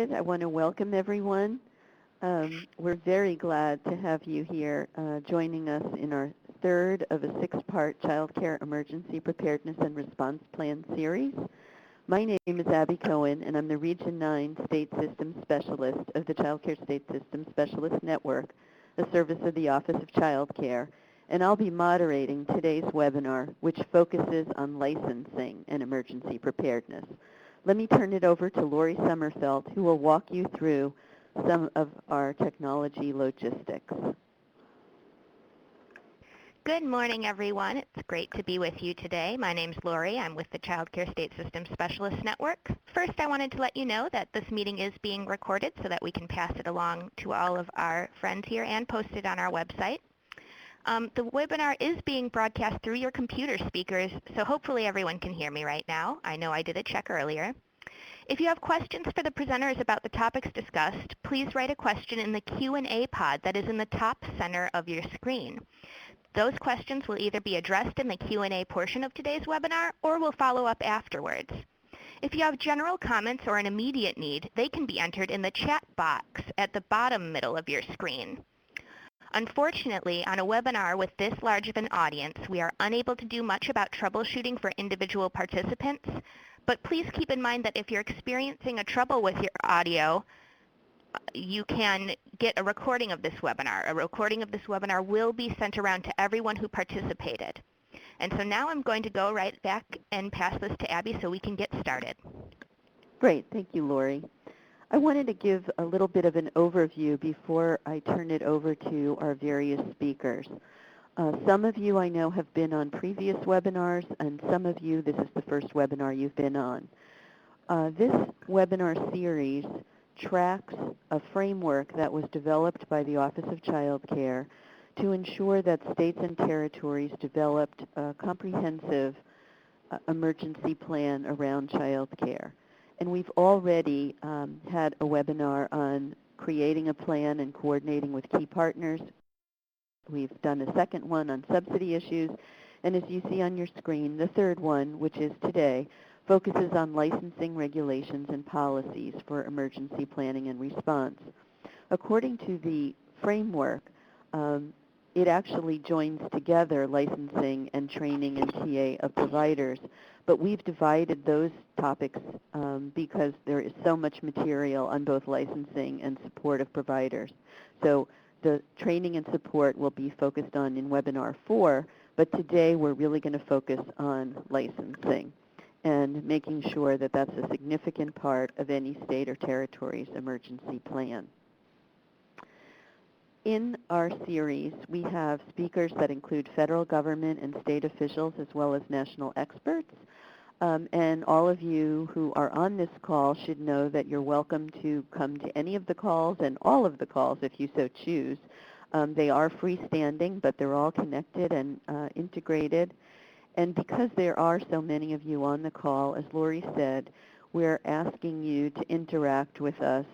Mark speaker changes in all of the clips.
Speaker 1: started, I want to welcome everyone. We're very glad to have you here joining us in our third of a six-part Child Care Emergency Preparedness and Response Plan series. My name is Abby Cohen, and I'm the Region 9 State Systems Specialist of the Child Care State Systems Specialist Network, a service of the Office of Child Care, and I'll be moderating today's webinar, which focuses on licensing and emergency preparedness. Let me turn it over to Lori Sommerfeld, who will walk you through some of our technology logistics.
Speaker 2: Good morning, everyone. It's great to be with you today. My name's Lori. I'm with the Child Care State Systems Specialist Network. First, I wanted to let you know that this meeting is being recorded so that we can pass it along to all of our friends here and post it on our website. The webinar is being broadcast through your computer speakers, so hopefully everyone can hear me right now. I know I did a check earlier. If you have questions for the presenters about the topics discussed, please write a question in the Q&A pod that is in the top center of your screen. Those questions will either be addressed in the Q&A portion of today's webinar or will follow up afterwards. If you have general comments or an immediate need, they can be entered in the chat box at the bottom middle of your screen. Unfortunately, on a webinar with this large of an audience, we are unable to do much about troubleshooting for individual participants, but please keep in mind that if you're experiencing a trouble with your audio, you can get a recording of this webinar. A recording of this webinar will be sent around to everyone who participated. And so now I'm going to go right back and pass this to Abby so we can get started.
Speaker 1: Great. Thank you, Lori. I wanted to give a little bit of an overview before I turn it over to our various speakers. Some of you I know have been on previous webinars, and some of you, this is the first webinar you've been on. This webinar series tracks a framework that was developed by the Office of Child Care to ensure that states and territories developed a comprehensive emergency plan around child care. And we've already had a webinar on creating a plan and coordinating with key partners. We've done a second one on subsidy issues. And as you see on your screen, the third one, which is today, focuses on licensing regulations and policies for emergency planning and response. According to the framework, it actually joins together licensing and training and TA of providers, but we've divided those topics because there is so much material on both licensing and support of providers. So the training and support will be focused on in webinar 4, but today we're really going to focus on licensing and making sure that that's a significant part of any state or territory's emergency plan. In our series, we have speakers that include federal government and state officials as well as national experts. And all of you who are on this call should know that you're welcome to come to any of the calls and all of the calls if you so choose. They are freestanding, but they're all connected and integrated. And because there are so many of you on the call, as Lori said, we're asking you to interact with us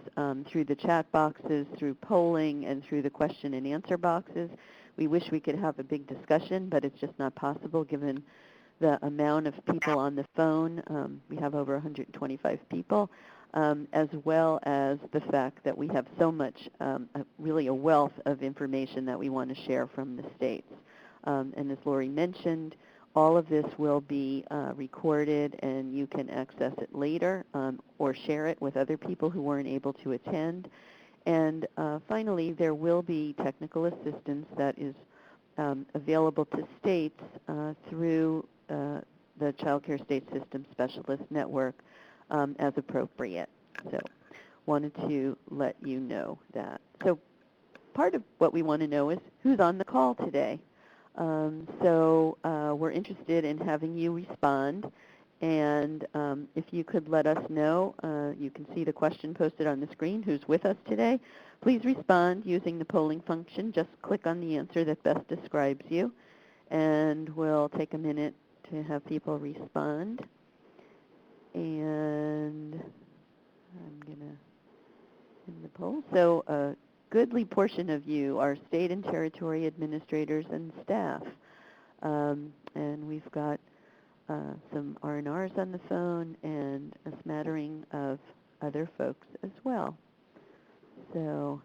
Speaker 1: through the chat boxes, through polling, and through the question and answer boxes. We wish we could have a big discussion, but it's just not possible given the amount of people on the phone. We have over 125 people, as well as the fact that we have so much, really a wealth of information that we want to share from the states. And as Lori mentioned, all of this will be recorded, and you can access it later or share it with other people who weren't able to attend. And finally, there will be technical assistance that is available to states through the Child Care State Systems Specialist Network as appropriate. So wanted to let you know that. So part of what we want to know is who's on the call today. So we're interested in having you respond, and if you could let us know, you can see the question posted on the screen, who's with us today. Please respond using the polling function. Just click on the answer that best describes you, and we'll take a minute to have people respond. And I'm going to end the poll. So goodly portion of you are state and territory administrators and staff. And we've got some R&Rs on the phone and a smattering of other folks as well. So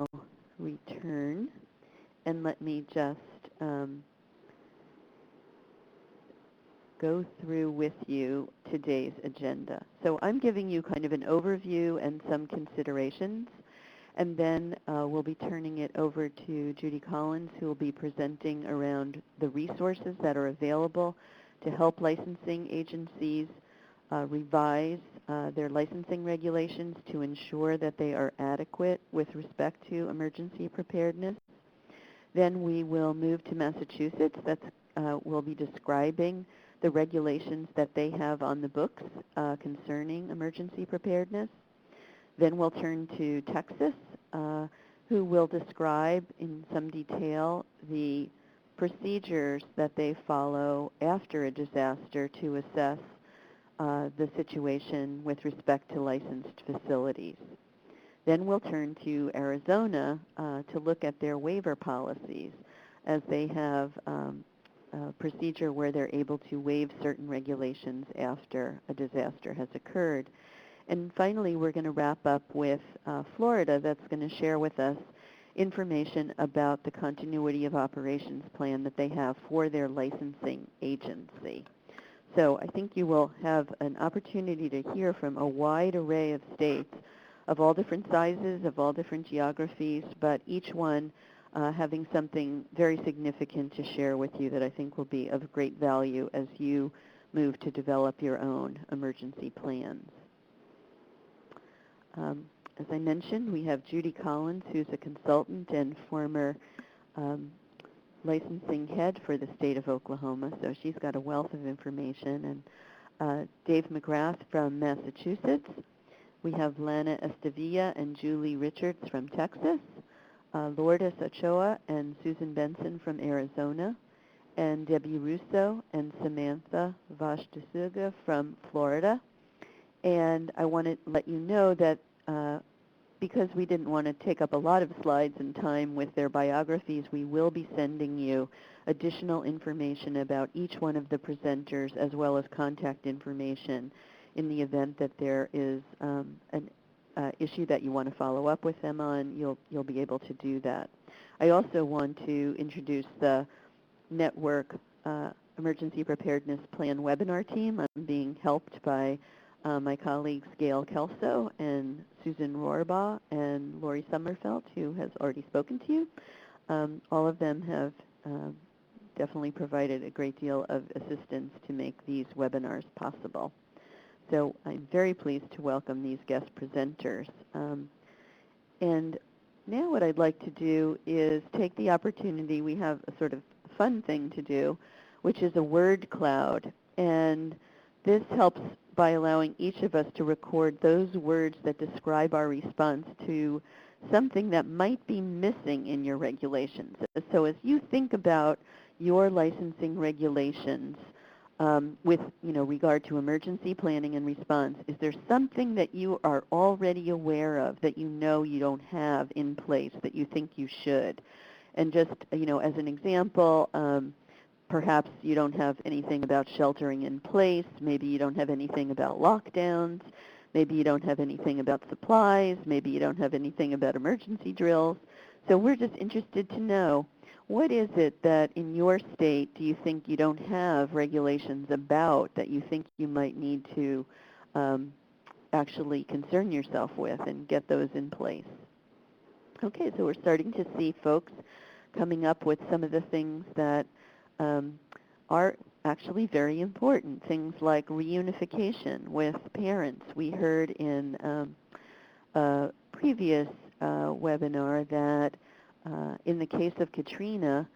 Speaker 1: I'll return and let me just go through with you today's agenda. So I'm giving you kind of an overview and some considerations, and then we'll be turning it over to Judy Collins, who will be presenting around the resources that are available to help licensing agencies revise their licensing regulations to ensure that they are adequate with respect to emergency preparedness. Then we will move to Massachusetts. We'll be describing the regulations that they have on the books concerning emergency preparedness. Then we'll turn to Texas, who will describe in some detail the procedures that they follow after a disaster to assess the situation with respect to licensed facilities. Then we'll turn to Arizona to look at their waiver policies, as they have a procedure where they're able to waive certain regulations after a disaster has occurred. And finally, we're going to wrap up with Florida, that's going to share with us information about the continuity of operations plan that they have for their licensing agency. So I think you will have an opportunity to hear from a wide array of states of all different sizes, of all different geographies, but each one having something very significant to share with you that I think will be of great value as you move to develop your own emergency plans. As I mentioned, we have Judy Collins, who's a consultant and former licensing head for the state of Oklahoma, so she's got a wealth of information. And Dave McGrath from Massachusetts. We have Lana Estevilla and Julie Richards from Texas, Lourdes Ochoa and Susan Benson from Arizona, and Debbie Russo and Samantha Vashdasuga from Florida. And I want to let you know that because we didn't want to take up a lot of slides and time with their biographies, we will be sending you additional information about each one of the presenters, as well as contact information in the event that there is an issue that you want to follow up with them on. You'll be able to do that. I also want to introduce the Network Emergency Preparedness Plan webinar team. I'm being helped by my colleagues Gail Kelso and Susan Rohrbaugh and Lori Sommerfeld, who has already spoken to you. All of them have definitely provided a great deal of assistance to make these webinars possible. So I'm very pleased to welcome these guest presenters. And now what I'd like to do is take the opportunity. We have a sort of fun thing to do, which is a word cloud. And this helps by allowing each of us to record those words that describe our response to something that might be missing in your regulations. So as you think about your licensing regulations with regard to emergency planning and response, is there something that you are already aware of that you know you don't have in place that you think you should? And just as an example, perhaps you don't have anything about sheltering in place. Maybe you don't have anything about lockdowns. Maybe you don't have anything about supplies. Maybe you don't have anything about emergency drills. So we're just interested to know, what is it that in your state do you think you don't have regulations about that you think you might need to actually concern yourself with and get those in place? Okay, so we're starting to see folks coming up with some of the things that are actually very important. Things like reunification with parents. We heard in a previous webinar that in the case of Katrina,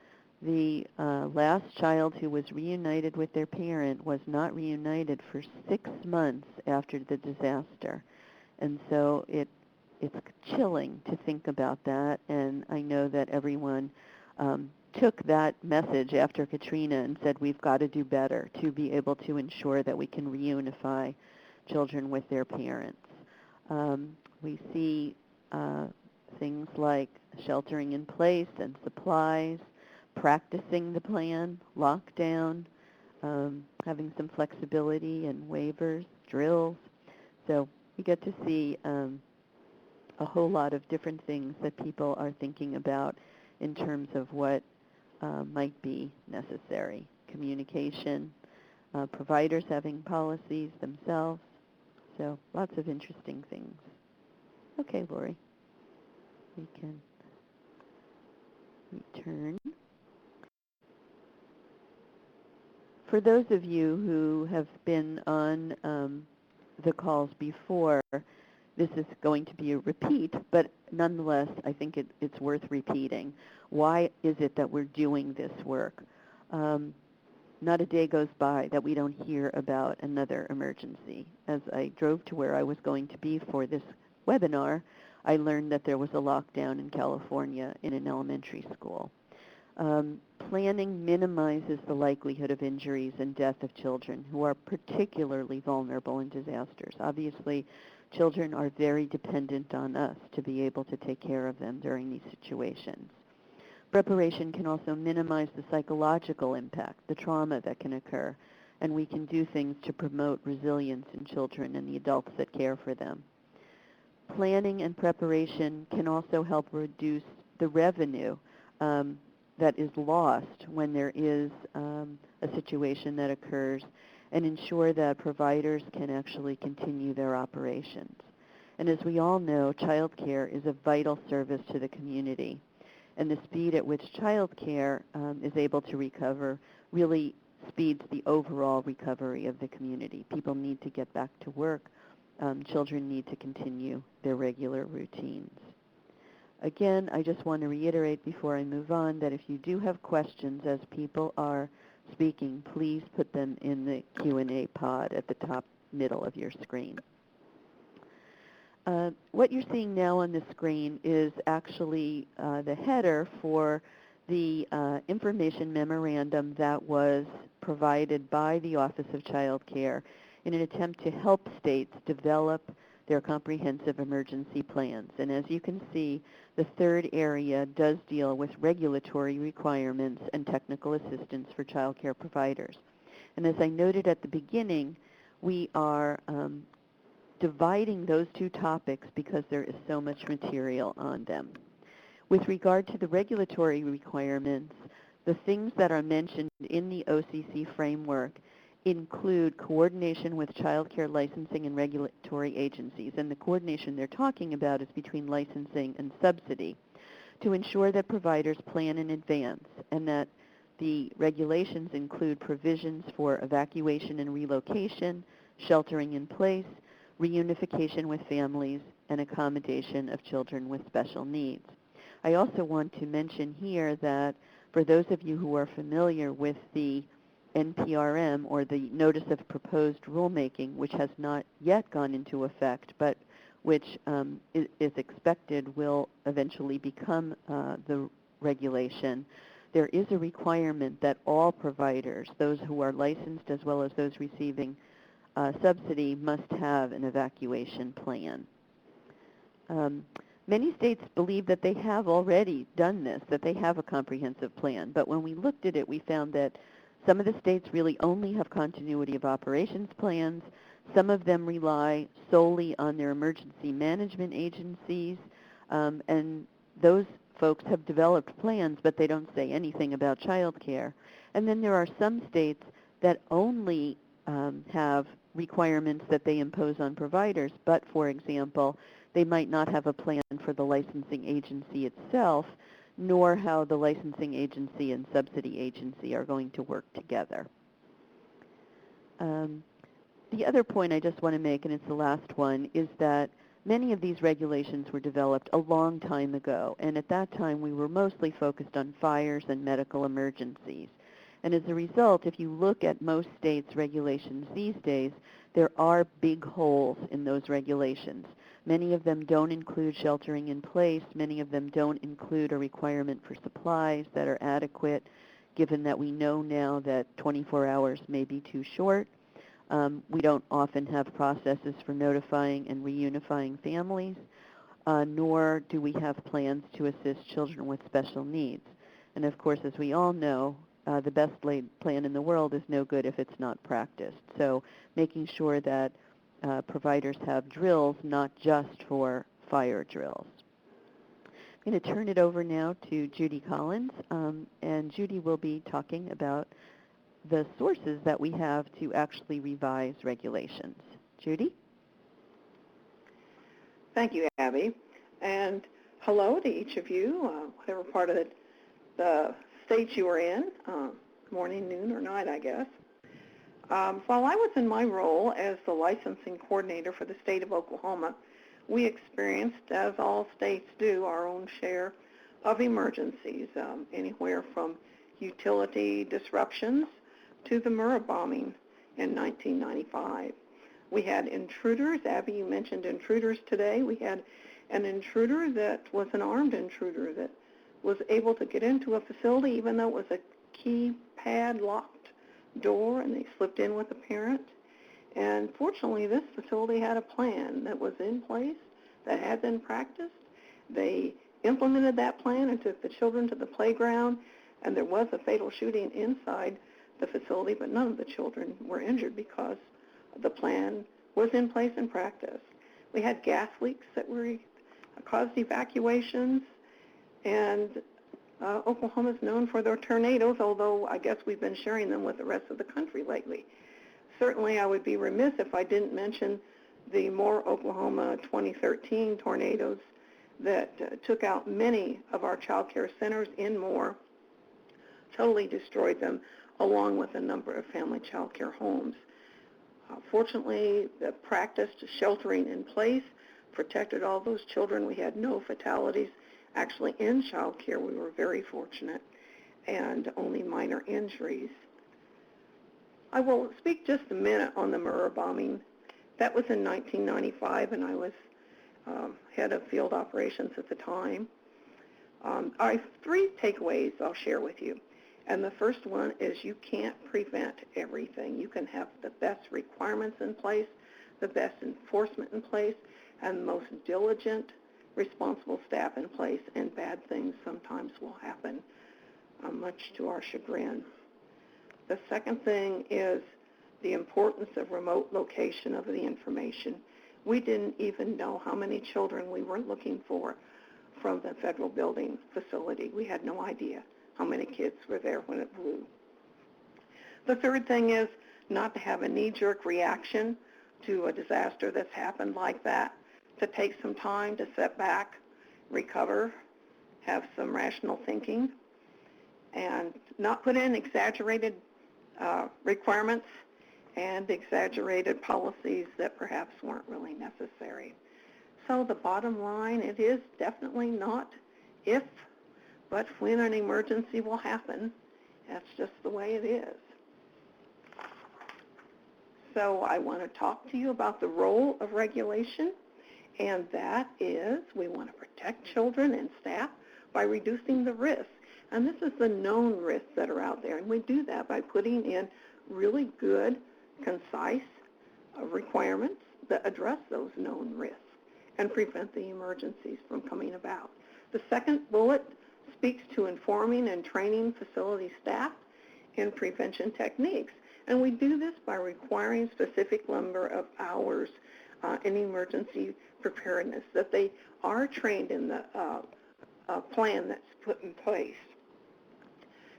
Speaker 1: the last child who was reunited with their parent was not reunited for 6 months after the disaster. And so it's chilling to think about that, and I know that everyone took that message after Katrina and said we've got to do better to be able to ensure that we can reunify children with their parents. We see things like sheltering in place and supplies, practicing the plan, lockdown, having some flexibility and waivers, drills. So we get to see a whole lot of different things that people are thinking about in terms of what might be necessary. Communication, providers having policies themselves. So lots of interesting things. Okay, Lori, we can return. For those of you who have been on the calls before, this is going to be a repeat, but nonetheless, I think it's worth repeating. Why is it that we're doing this work? Not a day goes by that we don't hear about another emergency. As I drove to where I was going to be for this webinar, I learned that there was a lockdown in California in an elementary school. Planning minimizes the likelihood of injuries and death of children who are particularly vulnerable in disasters. Obviously, children are very dependent on us to be able to take care of them during these situations. Preparation can also minimize the psychological impact, the trauma that can occur, and we can do things to promote resilience in children and the adults that care for them. Planning and preparation can also help reduce the revenue that is lost when there is a situation that occurs and ensure that providers can actually continue their operations. And as we all know, child care is a vital service to the community. And the speed at which child care is able to recover really speeds the overall recovery of the community. People need to get back to work. Children need to continue their regular routines. Again, I just want to reiterate before I move on that if you do have questions as people are speaking, please put them in the Q&A pod at the top middle of your screen. What you're seeing now on the screen is actually the header for the information memorandum that was provided by the Office of Child Care in an attempt to help states develop their comprehensive emergency plans. And as you can see, the third area does deal with regulatory requirements and technical assistance for child care providers. And as I noted at the beginning, we are dividing those two topics because there is so much material on them. With regard to the regulatory requirements, the things that are mentioned in the OCC framework include coordination with child care licensing and regulatory agencies. And the coordination they're talking about is between licensing and subsidy to ensure that providers plan in advance and that the regulations include provisions for evacuation and relocation, sheltering in place, reunification with families, and accommodation of children with special needs. I also want to mention here that for those of you who are familiar with the NPRM, or the Notice of Proposed Rulemaking, which has not yet gone into effect, but which is expected will eventually become the regulation, there is a requirement that all providers, those who are licensed as well as those receiving subsidy, must have an evacuation plan. Many states believe that they have already done this, that they have a comprehensive plan, but when we looked at it, we found that some of the states really only have continuity of operations plans. Some of them rely solely on their emergency management agencies, and those folks have developed plans, but they don't say anything about child care. And then there are some states that only have requirements that they impose on providers, but for example, they might not have a plan for the licensing agency itself, nor how the licensing agency and subsidy agency are going to work together. The other point I just want to make, and it's the last one, is that many of these regulations were developed a long time ago, and at that time we were mostly focused on fires and medical emergencies. And as a result, if you look at most states' regulations these days, there are big holes in those regulations. Many of them don't include sheltering in place. Many of them don't include a requirement for supplies that are adequate, given that we know now that 24 hours may be too short. We don't often have processes for notifying and reunifying families, nor do we have plans to assist children with special needs. And of course, as we all know, the best laid plan in the world is no good if it's not practiced. So making sure that providers have drills, not just for fire drills. I'm going to turn it over now to Judy Collins, and Judy will be talking about the sources that we have to actually revise regulations. Judy?
Speaker 3: Thank you, Abby, and hello to each of you, whatever part of the state you are in, morning, noon, or night, I guess. While I was in my role as the licensing coordinator for the state of Oklahoma, we experienced, as all states do, our own share of emergencies, anywhere from utility disruptions to the Murrah bombing in 1995. We had intruders. Abby, you mentioned intruders today. We had an intruder that was an armed intruder that was able to get into a facility even though it was a keypad locked door, and they slipped in with a parent. And fortunately, this facility had a plan that was in place, that had been practiced. They implemented that plan and took the children to the playground, and there was a fatal shooting inside the facility, but none of the children were injured because the plan was in place in practice. We had gas leaks that caused evacuations, and Oklahoma's known for their tornadoes, although I guess we've been sharing them with the rest of the country lately. Certainly, I would be remiss if I didn't mention the Moore, Oklahoma 2013 tornadoes that took out many of our child care centers in Moore, totally destroyed them, along with a number of family child care homes. Fortunately, the practiced sheltering in place protected all those children. We had no fatalities. Actually, in child care, we were very fortunate, and only minor injuries. I will speak just a minute on the Murrah bombing. That was in 1995, and I was head of field operations at the time. I have 3 takeaways I'll share with you. And the first one is you can't prevent everything. You can have the best requirements in place, the best enforcement in place, and the most diligent, responsible staff in place, and bad things sometimes will happen, much to our chagrin. The second thing is the importance of remote location of the information. We didn't even know how many children we were looking for from the federal building facility. We had no idea how many kids were there when it blew. The third thing is not to have a knee-jerk reaction to a disaster that's happened like that, to take some time to sit back, recover, have some rational thinking, and not put in exaggerated requirements and exaggerated policies that perhaps weren't really necessary. So the bottom line, it is definitely not if, but when an emergency will happen. That's just the way it is. So I want to talk to you about the role of regulation, and that is we want to protect children and staff by reducing the risks. And this is the known risks that are out there, and we do that by putting in really good, concise requirements that address those known risks and prevent the emergencies from coming about. The second bullet speaks to informing and training facility staff in prevention techniques. And we do this by requiring specific number of hours in emergency preparedness, that they are trained in the plan that's put in place.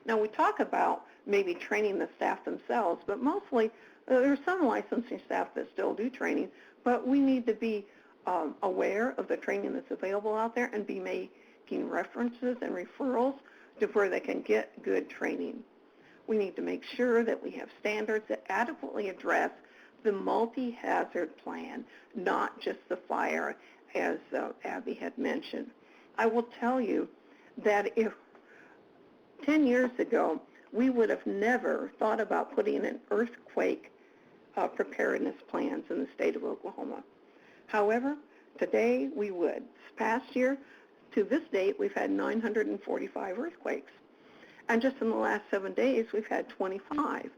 Speaker 3: Now, we talk about maybe training the staff themselves, but mostly there's some licensing staff that still do training, but we need to be aware of the training that's available out there and be making references and referrals to where they can get good training. We need to make sure that we have standards that adequately address the multi-hazard plan, not just the fire, as Abby had mentioned. I will tell you that if 10 years ago, we would have never thought about putting in earthquake preparedness plans in the state of Oklahoma. However, today we would. This past year, to this date, we've had 945 earthquakes. And just in the last 7 days, we've had 25.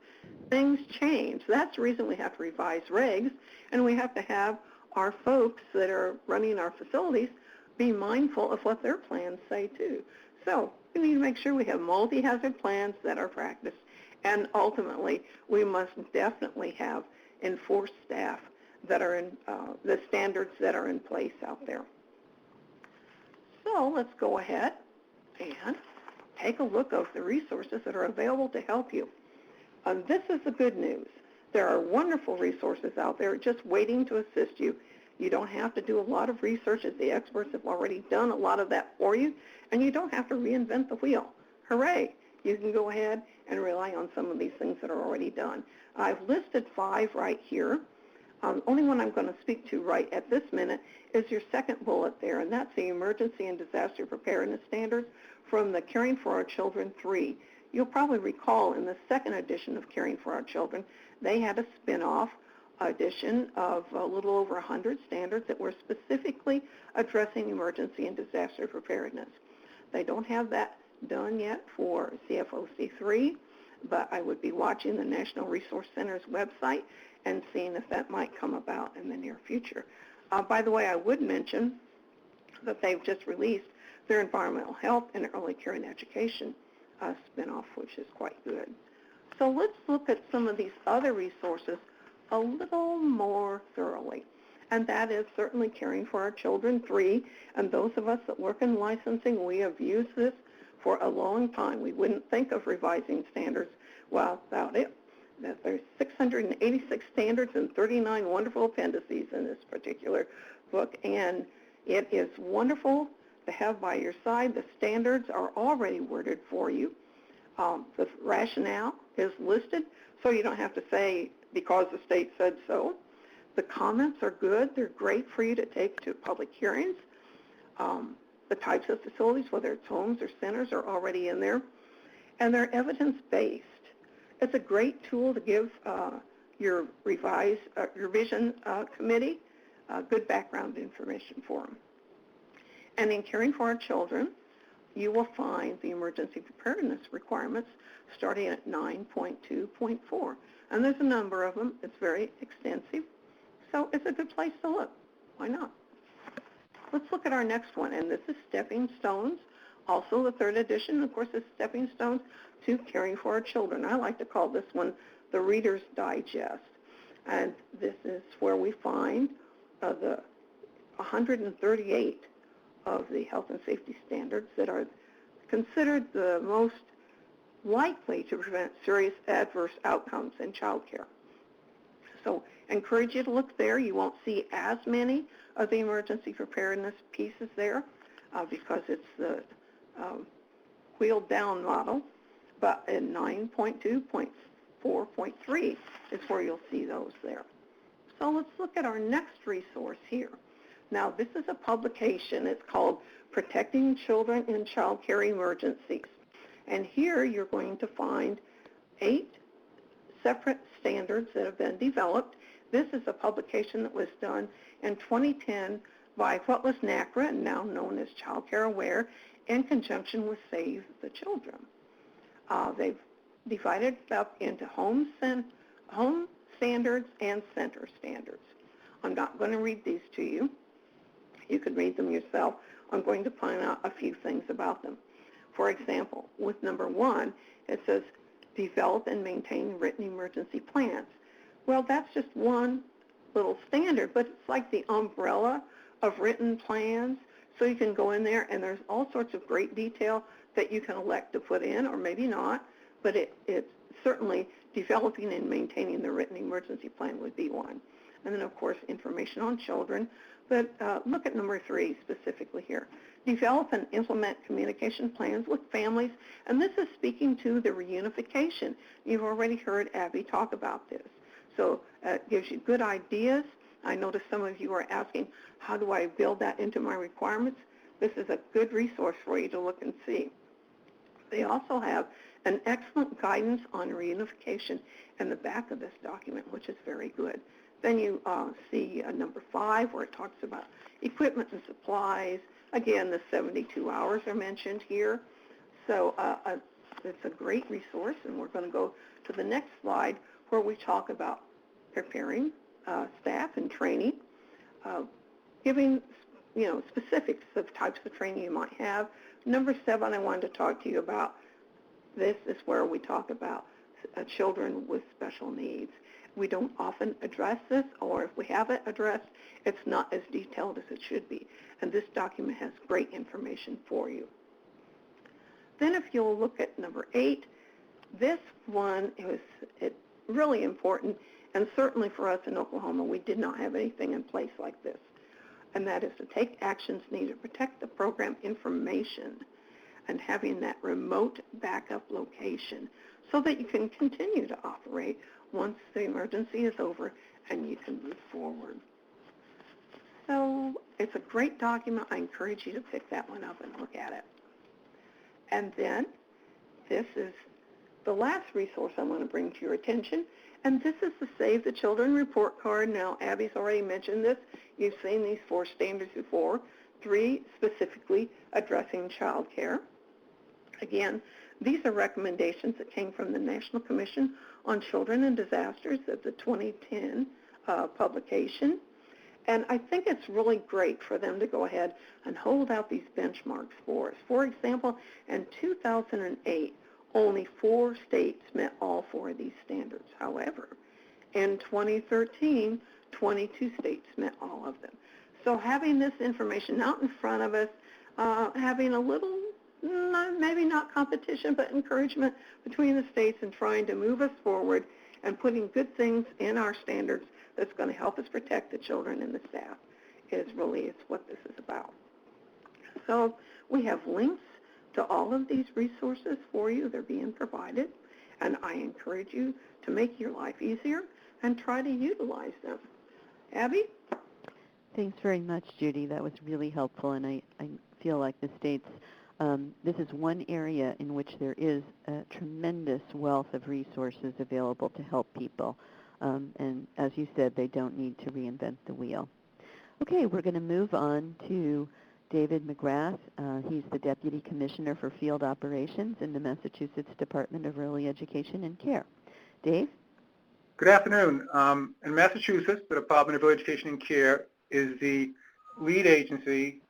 Speaker 3: Things change. That's the reason we have to revise regs, and we have to have our folks that are running our facilities be mindful of what their plans say, too. So we need to make sure we have multi-hazard plans that are practiced, and ultimately, we must definitely have enforced staff that are in, the standards that are in place out there. So let's go ahead and take a look at the resources that are available to help you. This is the good news. There are wonderful resources out there just waiting to assist you. You don't have to do a lot of research, as the experts have already done a lot of that for you, and you don't have to reinvent the wheel. Hooray! You can go ahead and rely on some of these things that are already done. I've listed 5 right here. Only one I'm going to speak to right at this minute is your second bullet there, and that's the Emergency and Disaster Preparedness Standards from the Caring for Our Children 3. You'll probably recall in the second edition of Caring for Our Children, they had a spin-off edition of a little over 100 standards that were specifically addressing emergency and disaster preparedness. They don't have that done yet for CFOC3, but I would be watching the National Resource Center's website and seeing if that might come about in the near future. By the way, I would mention that they've just released their Environmental Health and Early Care and Education spinoff, which is quite good. So let's look at some of these other resources a little more thoroughly, and that is certainly Caring for Our Children 3, and those of us that work in licensing, we have used this for a long time. We wouldn't think of revising standards without it. There's 686 standards and 39 wonderful appendices in this particular book, and it is wonderful to have by your side. The standards are already worded for you. The rationale is listed, so you don't have to say, because the state said so. The comments are good. They're great for you to take to public hearings. The types of facilities, whether it's homes or centers, are already in there. And they're evidence-based. It's a great tool to give your revision committee good background information for them. And in Caring for Our Children, you will find the emergency preparedness requirements starting at 9.2.4. And there's a number of them. It's very extensive. So it's a good place to look. Why not? Let's look at our next one, and this is Stepping Stones. Also the third edition, of course, is Stepping Stones to Caring for Our Children. I like to call this one the Reader's Digest. And this is where we find the 138 of the health and safety standards that are considered the most likely to prevent serious adverse outcomes in child care. So I encourage you to look there. You won't see as many of the emergency preparedness pieces there because it's the wheeled down model, but in 9.2.4.3 is where you'll see those there. So let's look at our next resource here. Now, this is a publication. It's called Protecting Children in Child Care Emergencies. And here you're going to find 8 separate standards that have been developed. This is a publication that was done in 2010 by what was NACRA, now known as Child Care Aware, in conjunction with Save the Children. They've divided it up into home standards and center standards. I'm not going to read these to you. You can read them yourself. I'm going to point out a few things about them. For example, with number 1, it says, develop and maintain written emergency plans. Well, that's just one little standard, but it's like the umbrella of written plans. So you can go in there, and there's all sorts of great detail that you can elect to put in, or maybe not, but it's certainly developing and maintaining the written emergency plan would be one. And then, of course, information on children. But look at number 3 specifically here. Develop and implement communication plans with families, and this is speaking to the reunification. You've already heard Abby talk about this. So it gives you good ideas. I noticed some of you are asking, how do I build that into my requirements? This is a good resource for you to look and see. They also have an excellent guidance on reunification in the back of this document, which is very good. Then you see number 5, where it talks about equipment and supplies. Again, the 72 hours are mentioned here. So it's a great resource, and we're going to go to the next slide where we talk about preparing staff and training, giving specifics of types of training you might have. Number 7, I wanted to talk to you about. This is where we talk about children with special needs. we don't often address this, or if we have it addressed, it's not as detailed as it should be. And this document has great information for you. Then if you'll look at number 8, this one is really important, and certainly for us in Oklahoma, we did not have anything in place like this. And that is to take actions needed to protect the program information and having that remote backup location so that you can continue to operate once the emergency is over and you can move forward. So it's a great document. I encourage you to pick that one up and look at it. And then this is the last resource I want to bring to your attention, and this is the Save the Children report card. Now, Abby's already mentioned this. You've seen these 4 standards before, 3 specifically addressing child care. Again, these are recommendations that came from the National Commission on Children and Disasters of the 2010 publication. And I think it's really great for them to go ahead and hold out these benchmarks for us. For example, in 2008, only 4 states met all 4 of these standards. However, in 2013, 22 states met all of them. So having this information out in front of us, having a little, maybe not competition, but encouragement between the states and trying to move us forward and putting good things in our standards that's going to help us protect the children and the staff is what this is about. So we have links to all of these resources for you. They're being provided, and I encourage you to make your life easier and try to utilize them. Abby?
Speaker 1: Thanks very much, Judy. That was really helpful, and I feel like the states, this is one area in which there is a tremendous wealth of resources available to help people. And as you said, they don't need to reinvent the wheel. Okay, we're going to move on to David McGrath. He's the Deputy Commissioner for Field Operations in the Massachusetts Department of Early Education and Care. Dave?
Speaker 4: Good afternoon. In Massachusetts, the Department of Early Education and Care is the lead agency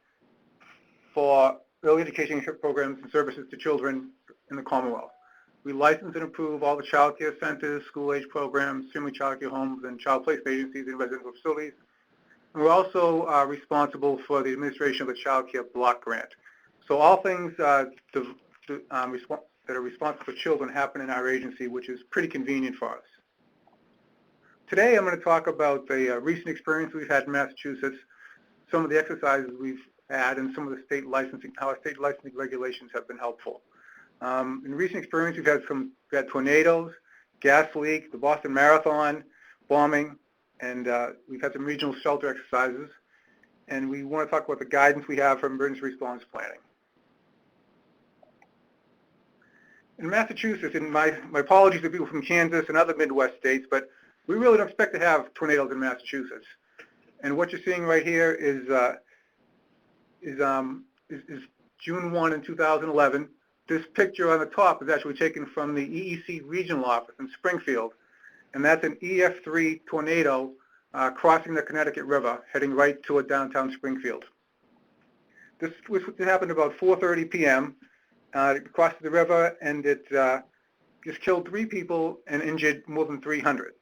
Speaker 4: for early education programs and services to children in the Commonwealth. We license and approve all the child care centers, school-age programs, family child care homes, and child placement agencies and residential facilities. And we're also responsible for the administration of the child care block grant. So all things that are responsible for children happen in our agency, which is pretty convenient for us. Today I'm going to talk about the recent experience we've had in Massachusetts, some of the exercises we've had, and some of the state licensing, how our state licensing regulations have been helpful. In recent experience, we've had tornadoes, gas leak, the Boston Marathon, bombing, and we've had some regional shelter exercises. And we want to talk about the guidance we have for emergency response planning. In Massachusetts, and my apologies to people from Kansas and other Midwest states, but we really don't expect to have tornadoes in Massachusetts. And what you're seeing right here is June 1 in 2011. This picture on the top is actually taken from the EEC regional office in Springfield, and that's an EF3 tornado crossing the Connecticut River, heading right toward downtown Springfield. This happened about 4:30 p.m. It crossed the river, and it just killed 3 people and injured more than 300.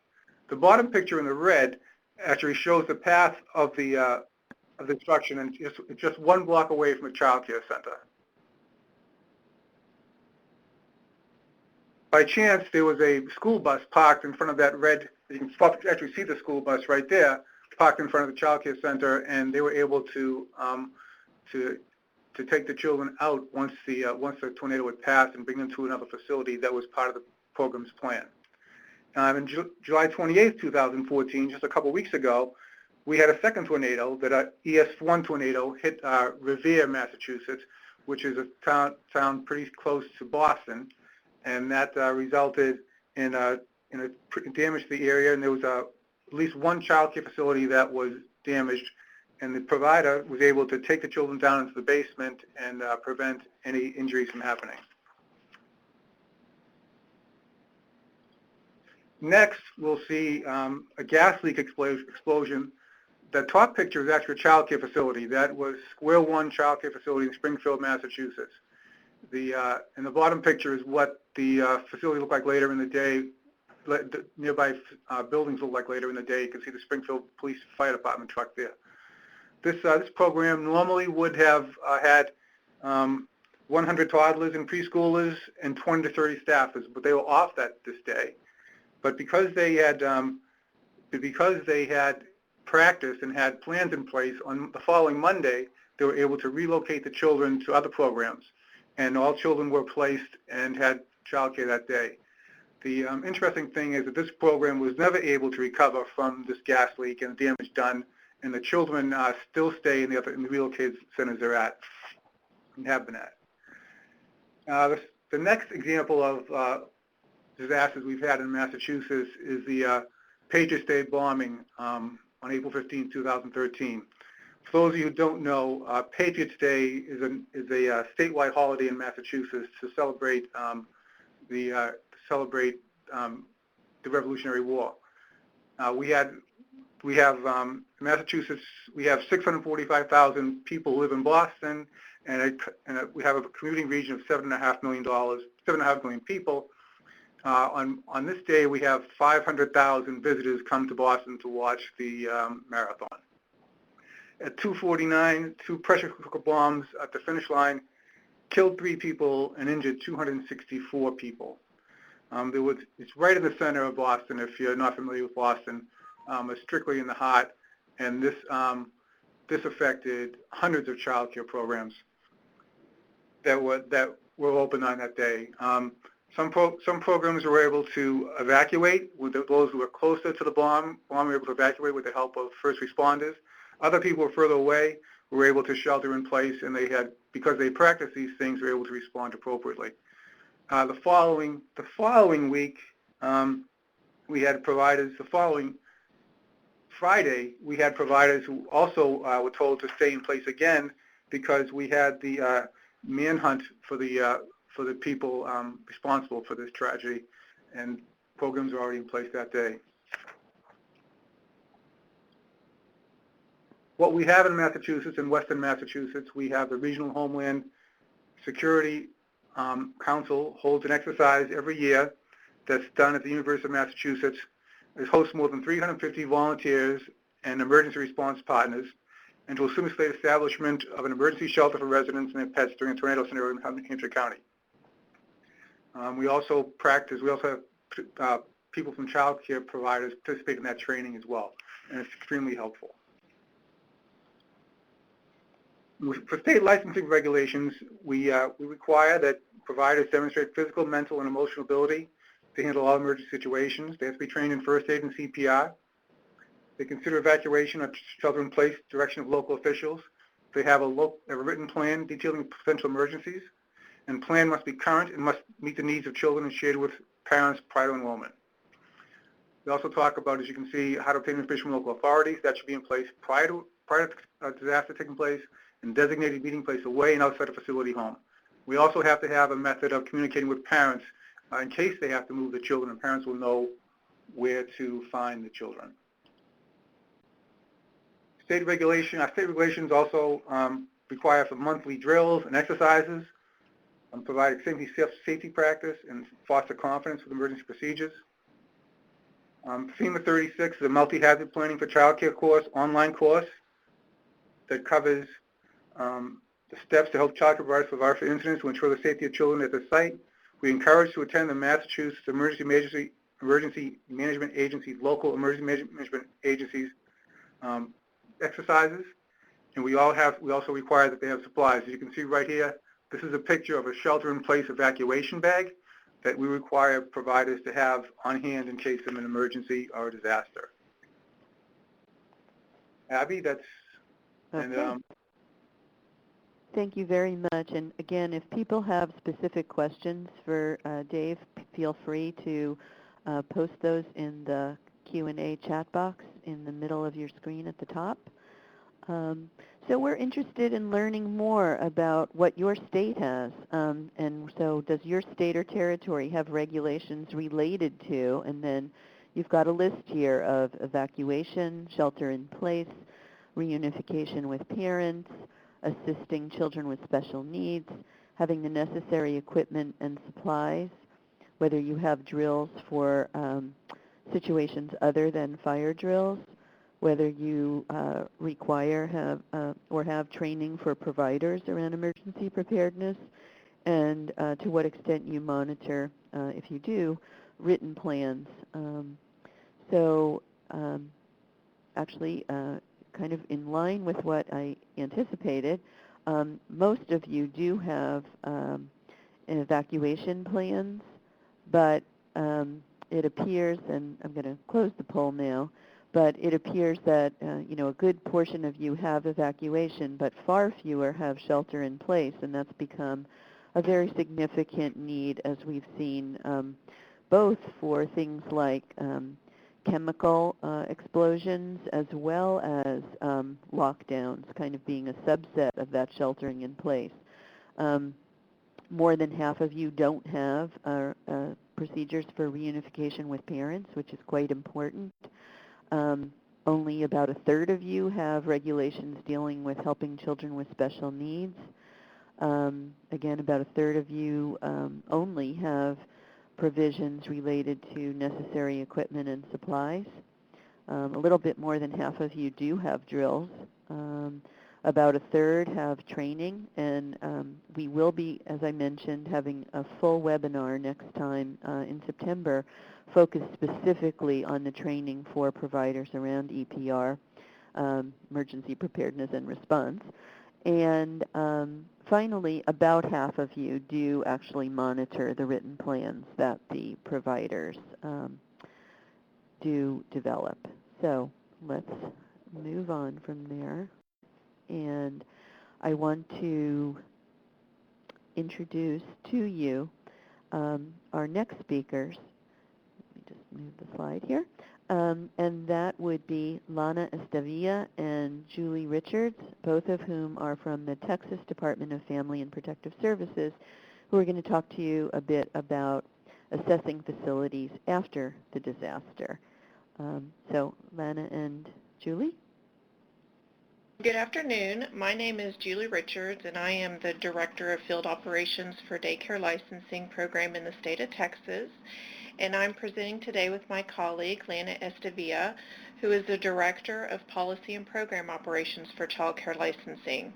Speaker 4: The bottom picture in the red actually shows the path of the destruction, and it's just 1 block away from a child care center. By chance, there was a school bus parked in front of that red, you can actually see the school bus right there, parked in front of the child care center, and they were able to take the children out once the tornado had passed and bring them to another facility that was part of the program's plan. In July 28, 2014, just a couple weeks ago, we had a second tornado, that ES1 tornado hit Revere, Massachusetts, which is a town pretty close to Boston, and that resulted in damage to the area, and there was at least 1 child care facility that was damaged, and the provider was able to take the children down into the basement and prevent any injuries from happening. Next, we'll see a gas leak explosion. The top picture is actually a child care facility. That was Square One Child Care Facility in Springfield, Massachusetts. And the bottom picture is what the facility looked like later in the day the nearby buildings look like later in the day. You can see the Springfield Police Fire Department truck there. This program normally would have had 100 toddlers and preschoolers and 20 to 30 staffers, but they were off this day. But because they had practiced and had plans in place, on the following Monday, they were able to relocate the children to other programs, and all children were placed and had child care that day. The interesting thing is that this program was never able to recover from this gas leak and the damage done, and the children still stay in the relocated centers they're at and have been at. The next example of disasters we've had in Massachusetts is the Patriot Day bombing on April 15, 2013. For those of you who don't know, Patriots Day is a statewide holiday in Massachusetts to celebrate the Revolutionary War. Massachusetts, we have 645,000 people who live in Boston, and we have a commuting region of 7.5 million people. On this day, we have 500,000 visitors come to Boston to watch the marathon. At 2:49, 2 pressure cooker bombs at the finish line killed 3 people and injured 264 people. It's right in the center of Boston. If you're not familiar with Boston, it's strictly in the heart, and this affected hundreds of child care programs that were open on that day. Some programs were able to evacuate. Those who were closer to the bomb were able to evacuate with the help of first responders. Other people were further away, were able to shelter in place, and because they practiced these things, were able to respond appropriately. The following week, we had providers. The following Friday, we had providers who also were told to stay in place again because we had the manhunt for the people responsible for this tragedy, and programs were already in place that day. What we have in Massachusetts, in Western Massachusetts, we have the Regional Homeland Security Council holds an exercise every year that's done at the University of Massachusetts. It hosts more than 350 volunteers and emergency response partners, and to assume the establishment of an emergency shelter for residents and their pets during a tornado scenario in Hampshire County. We also have people from child care providers participate in that training as well, and it's extremely helpful. For state licensing regulations, we require that providers demonstrate physical, mental, and emotional ability to handle all emergency situations. They have to be trained in first aid and CPR. They consider evacuation or shelter in place direction of local officials. They have a written plan detailing potential emergencies, and plan must be current and must meet the needs of children and shared with parents prior to enrollment. We also talk about, as you can see, how to obtain information from local authorities. That should be in place prior to a disaster taking place, and designated meeting place away and outside a facility home. We also have to have a method of communicating with parents in case they have to move the children, and parents will know where to find the children. State regulation, our state regulations also require for monthly drills and exercises, provide safety practice, and foster confidence with emergency procedures. FEMA 36 is a multi-hazard planning for child care course, online course that covers the steps to help child care providers survive for incidents to ensure the safety of children at the site. We encourage to attend the Massachusetts Emergency Management Agency's local emergency management agencies exercises, and we also require that they have supplies. As you can see right here, this is a picture of a shelter-in-place evacuation bag that we require providers to have on hand in case of an emergency or a disaster. Abby, that's...
Speaker 1: Okay.
Speaker 4: And,
Speaker 1: thank you very much. And again, if people have specific questions for Dave, feel free to post those in the Q&A chat box in the middle of your screen at the top. So we're interested in learning more about what your state has. And so does your state or territory have regulations related to, and then you've got a list here of evacuation, shelter in place, reunification with parents, assisting children with special needs, having the necessary equipment and supplies, whether you have drills for situations other than fire drills, whether you require or have training for providers around emergency preparedness, and to what extent you monitor, if you do, written plans. Actually, kind of in line with what I anticipated, most of you do have evacuation plans, but it appears, and I'm going to close the poll now, but it appears that a good portion of you have evacuation, but far fewer have shelter in place, and that's become a very significant need, as we've seen, both for things like chemical explosions as well as lockdowns, kind of being a subset of that sheltering in place. More than half of you don't have procedures for reunification with parents, which is quite important. Only about a third of you have regulations dealing with helping children with special needs. Again, about a third of you only have provisions related to necessary equipment and supplies. A little bit more than half of you do have drills. About a third have training, and we will be, as I mentioned, having a full webinar next time in September focused specifically on the training for providers around EPR, emergency preparedness and response. And finally, about half of you do actually monitor the written plans that the providers do develop. So let's move on from there. And I want to introduce to you our next speakers. Let me just move the slide here. And that would be Lana Estavilla and Julie Richards, both of whom are from the Texas Department of Family and Protective Services, who are going to talk to you a bit about assessing facilities after the disaster. So Lana and Julie?
Speaker 5: Good afternoon. My name is Julie Richards, and I am the Director of Field Operations for Daycare Licensing Program in the state of Texas. And I'm presenting today with my colleague, Lana Estavilla, who is the Director of Policy and Program Operations for Child Care Licensing.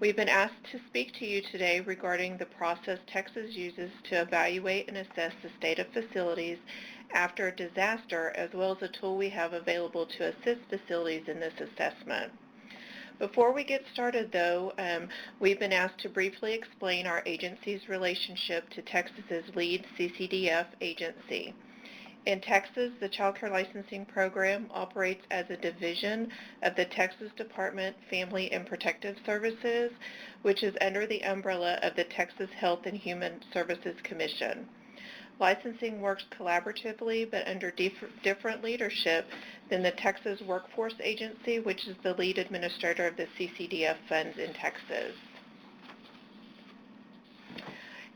Speaker 5: We've been asked to speak to you today regarding the process Texas uses to evaluate and assess the state of facilities after a disaster, as well as a tool we have available to assist facilities in this assessment. Before we get started, though, we've been asked to briefly explain our agency's relationship to Texas's lead CCDF agency. In Texas, the Child Care Licensing Program operates as a division of the Texas Department Family and Protective Services, which is under the umbrella of the Texas Health and Human Services Commission. Licensing works collaboratively but under different leadership than the Texas Workforce Agency, which is the lead administrator of the CCDF funds in Texas.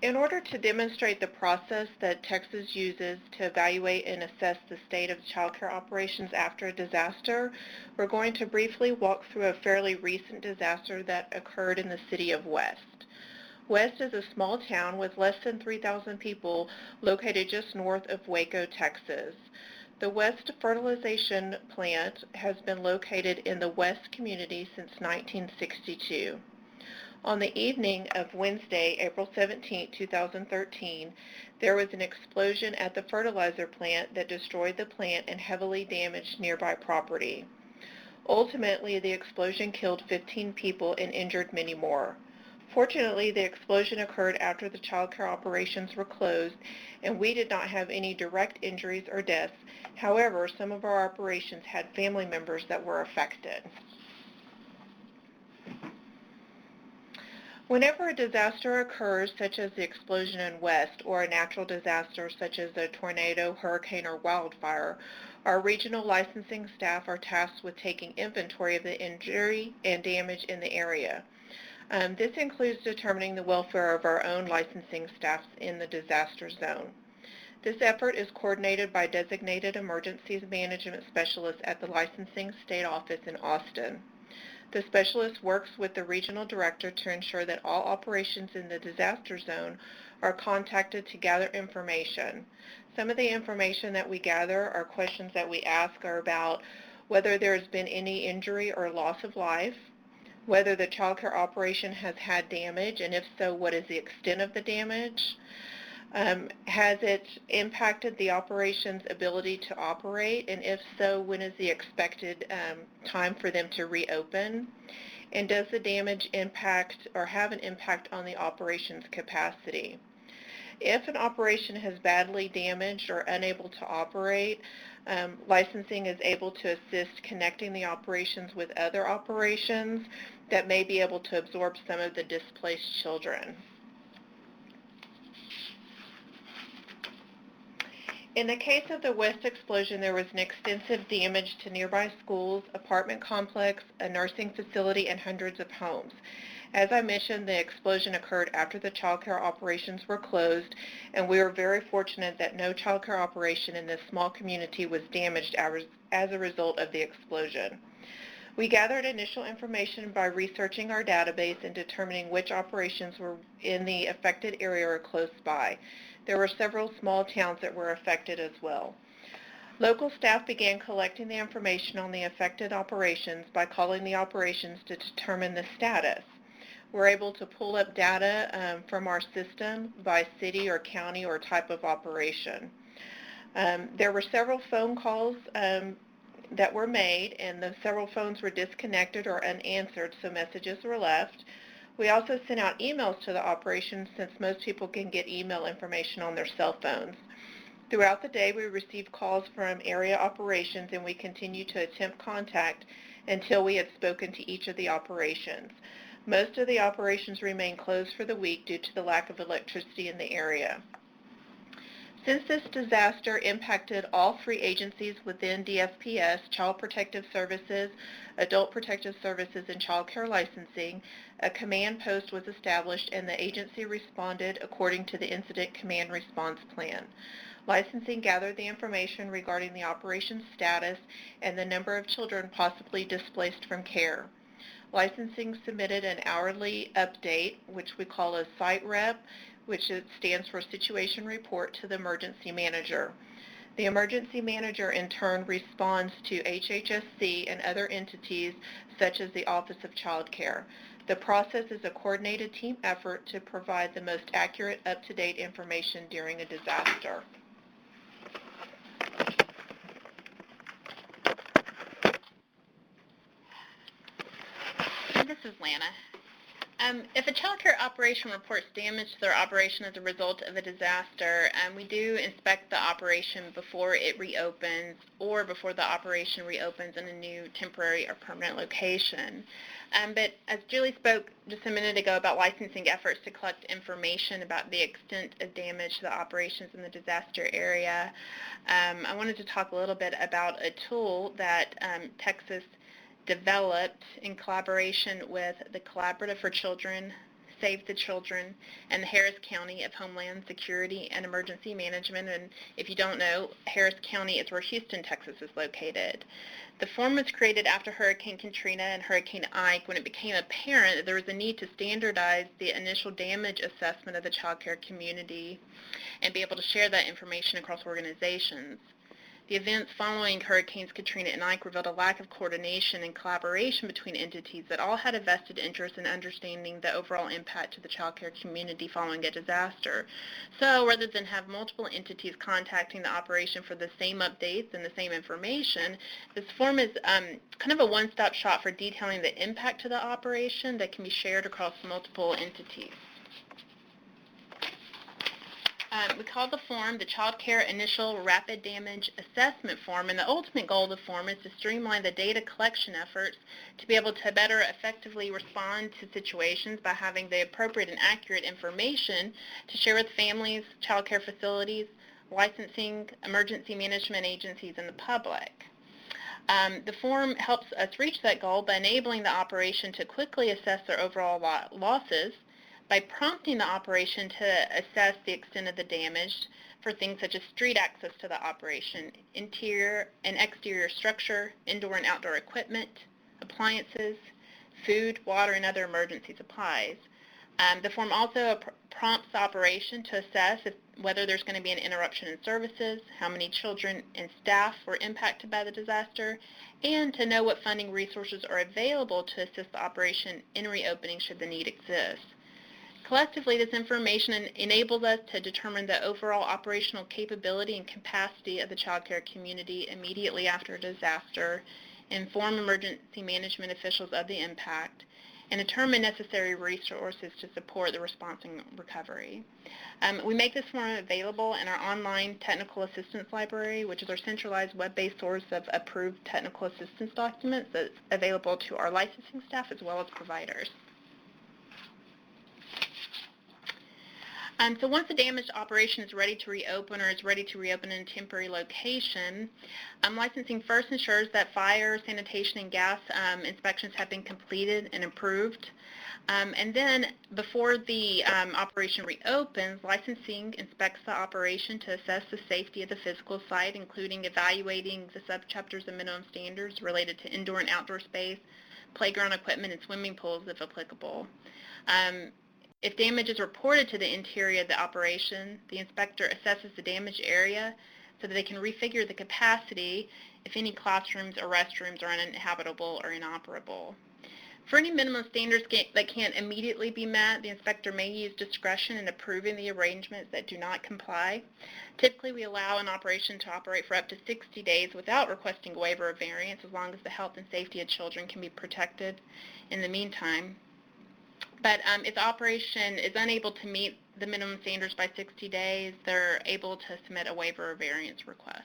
Speaker 5: In order to demonstrate the process that Texas uses to evaluate and assess the state of child care operations after a disaster, we're going to briefly walk through a fairly recent disaster that occurred in the city of West. West is a small town with less than 3,000 people located just north of Waco, Texas. The West Fertilization Plant has been located in the West community since 1962. On the evening of Wednesday, April 17, 2013, there was an explosion at the fertilizer plant that destroyed the plant and heavily damaged nearby property. Ultimately, the explosion killed 15 people and injured many more. Fortunately, the explosion occurred after the child care operations were closed, and we did not have any direct injuries or deaths. However, some of our operations had family members that were affected. Whenever a disaster occurs, such as the explosion in West, or a natural disaster such as a tornado, hurricane, or wildfire, our regional licensing staff are tasked with taking inventory of the injury and damage in the area. This includes determining the welfare of our own licensing staff in the disaster zone. This effort is coordinated by designated emergencies management specialists at the licensing state office in Austin. The specialist works with the regional director to ensure that all operations in the disaster zone are contacted to gather information. Some of the information that we gather or questions that we ask are about whether there has been any injury or loss of life, whether the child care operation has had damage, and if so, what is the extent of the damage? Has it impacted the operation's ability to operate, and if so, when is the expected time for them to reopen? And does the damage impact or have an impact on the operation's capacity? If an operation has badly damaged or unable to operate, licensing is able to assist connecting the operations with other operations that may be able to absorb some of the displaced children. In the case of the West explosion, there was an extensive damage to nearby schools, apartment complex, a nursing facility, and hundreds of homes. As I mentioned, the explosion occurred after the child care operations were closed, and we are very fortunate that no child care operation in this small community was damaged as a result of the explosion. We gathered initial information by researching our database and determining which operations were in the affected area or close by. There were several small towns that were affected as well. Local staff began collecting the information on the affected operations by calling the operations to determine the status. We're able to pull up data from our system by city or county or type of operation. There were several phone calls that were made, and the several phones were disconnected or unanswered, so messages were left. We also sent out emails to the operations since most people can get email information on their cell phones. Throughout the day, we received calls from area operations, and we continued to attempt contact until we had spoken to each of the operations. Most of the operations remained closed for the week due to the lack of electricity in the area. Since this disaster impacted all three agencies within DFPS, Child Protective Services, Adult Protective Services, and Child Care Licensing, a command post was established and the agency responded according to the Incident Command Response Plan. Licensing gathered the information regarding the operation's status and the number of children possibly displaced from care. Licensing submitted an hourly update, which we call a SitRep, which stands for Situation Report, to the emergency manager. The emergency manager in turn responds to HHSC and other entities such as the Office of Child Care. The process is a coordinated team effort to provide the most accurate, up-to-date information during a disaster. This is Lana. If a child care operation reports damage to their operation as a result of a disaster, we do inspect the operation before it reopens or before the operation reopens in a new temporary or permanent location. But as Julie spoke just a minute ago about licensing efforts to collect information about the extent of damage to the operations in the disaster area, I wanted to talk a little bit about a tool that Texas developed in collaboration with the Collaborative for Children, Save the Children, and the Harris County of Homeland Security and Emergency Management. And if you don't know, Harris County is where Houston, Texas is located. The form was created after Hurricane Katrina and Hurricane Ike, when it became apparent that there was a need to standardize the initial damage assessment of the child care community and be able to share that information across organizations. The events following Hurricanes Katrina and Ike revealed a lack of coordination and collaboration between entities that all had a vested interest in understanding the overall impact to the child care community following a disaster. So rather than have multiple entities contacting the operation for the same updates and the same information, this form is kind of a one-stop shop for detailing the impact to the operation that can be shared across multiple entities. We call the form the Child Care Initial Rapid Damage Assessment Form, and the ultimate goal of the form is to streamline the data collection efforts to be able to better effectively respond to situations by having the appropriate and accurate information to share with families, child care facilities, licensing, emergency management agencies, and the public. The form helps us reach that goal by enabling the operation to quickly assess their overall losses, by prompting the operation to assess the extent of the damage for things such as street access to the operation, interior and exterior structure, indoor and outdoor equipment, appliances, food, water, and other emergency supplies. The form also prompts the operation to assess whether there's going to be an interruption in services, how many children and staff were impacted by the disaster, and to know what funding resources are available to assist the operation in reopening should the need exist. Collectively, this information enables us to determine the overall operational capability and capacity of the child care community immediately after a disaster, inform emergency management officials of the impact, and determine necessary resources to support the response and recovery. We make this form available in our online technical assistance library, which is our centralized web-based source of approved technical assistance documents that's available to our licensing staff as well as providers. So once the damaged operation is ready to reopen or is ready to reopen in a temporary location, licensing first ensures that fire, sanitation, and gas inspections have been completed and approved. And then before the operation reopens, licensing inspects the operation to assess the safety of the physical site, including evaluating the subchapters and minimum standards related to indoor and outdoor space, playground equipment, and swimming pools if applicable. If damage is reported to the interior of the operation, the inspector assesses the damaged area so that they can refigure the capacity if any classrooms or restrooms are uninhabitable or inoperable. For any minimum standards that can't immediately be met, the inspector may use discretion in approving the arrangements that do not comply. Typically, we allow an operation to operate for up to 60 days without requesting a waiver or variance, as long as the health and safety of children can be protected in the meantime. But if the operation is unable to meet the minimum standards by 60 days, they're able to submit a waiver or variance request.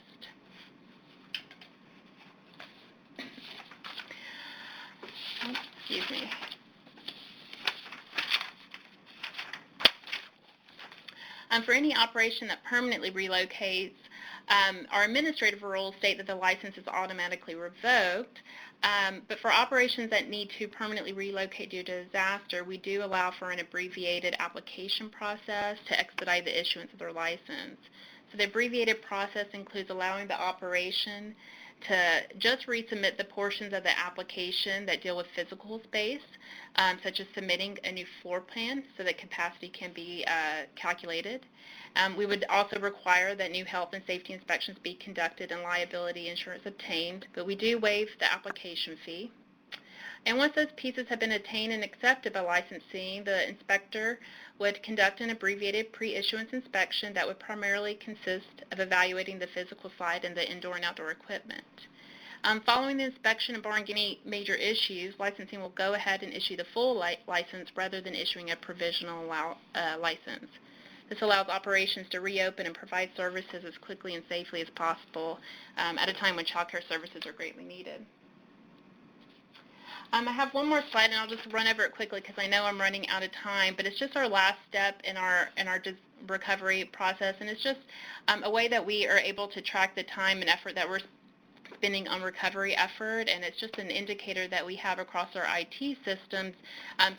Speaker 5: Excuse me. For any operation that permanently relocates, our administrative rules state that the license is automatically revoked. But for operations that need to permanently relocate due to disaster, we do allow for an abbreviated application process to expedite the issuance of their license. So the abbreviated process includes allowing the operation to just resubmit the portions of the application that deal with physical space, such as submitting a new floor plan so that capacity can be calculated. We would also require that new health and safety inspections be conducted and liability insurance obtained, but we do waive the application fee. And once those pieces have been obtained and accepted by licensing, the inspector would conduct an abbreviated pre-issuance inspection that would primarily consist of evaluating the physical site and the indoor and outdoor equipment. Following the inspection and barring any major issues, licensing will go ahead and issue the full license rather than issuing a provisional license. This allows operations to reopen and provide services as quickly and safely as possible at a time when child care services are greatly needed. I have one more slide, and I'll just run over it quickly because I know I'm running out of time, but it's just our last step in our recovery process, and it's just a way that we are able to track the time and effort that we're spending on recovery effort, and it's just an indicator that we have across our IT systems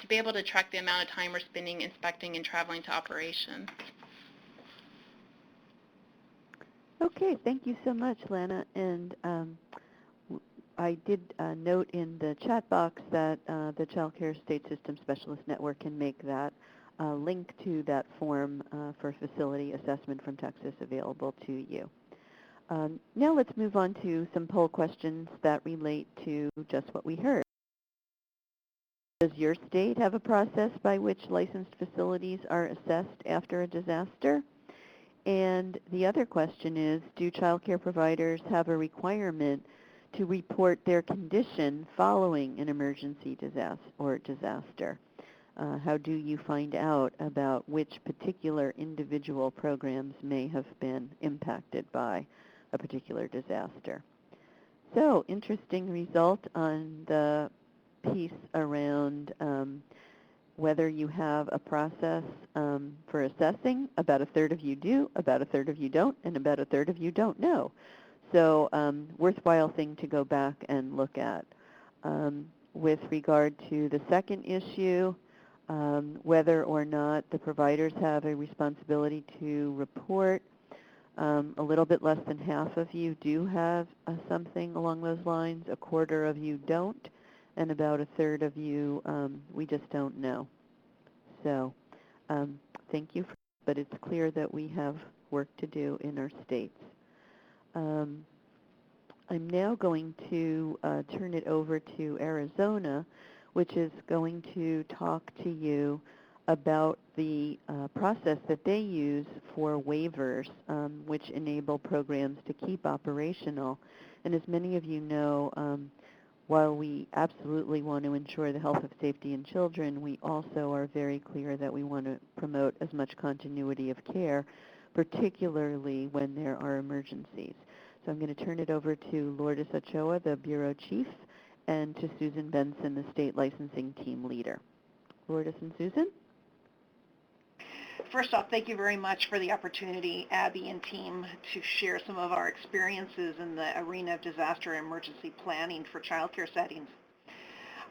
Speaker 5: to be able to track the amount of time we're spending inspecting and traveling to operation.
Speaker 1: Okay, thank you so much, Lana. And I did note in the chat box that the Child Care State System Specialist Network can make that link to that form for facility assessment from Texas available to you. Now let's move on to some poll questions that relate to just what we heard. Does your state have a process by which licensed facilities are assessed after a disaster? And the other question is, do child care providers have a requirement to report their condition following an emergency disaster? How do you find out about which particular individual programs may have been impacted by a particular disaster? So, interesting result on the piece around whether you have a process for assessing. About a third of you do, about a third of you don't, and about a third of you don't know. So worthwhile thing to go back and look at. With regard to the second issue, whether or not the providers have a responsibility to report, a little bit less than half of you do have something along those lines, a quarter of you don't, and about a third of you, we just don't know. So thank you, but it's clear that we have work to do in our states. I'm now going to turn it over to Arizona, which is going to talk to you about the process that they use for waivers, which enable programs to keep operational. And as many of you know, while we absolutely want to ensure the health and safety in children, we also are very clear that we want to promote as much continuity of care, particularly when there are emergencies. So I'm going to turn it over to Lourdes Ochoa, the Bureau Chief, and to Susan Benson, the State Licensing Team Leader. Lourdes and Susan?
Speaker 6: First off, thank you very much for the opportunity, Abby and team, to share some of our experiences in the arena of disaster and emergency planning for child care settings.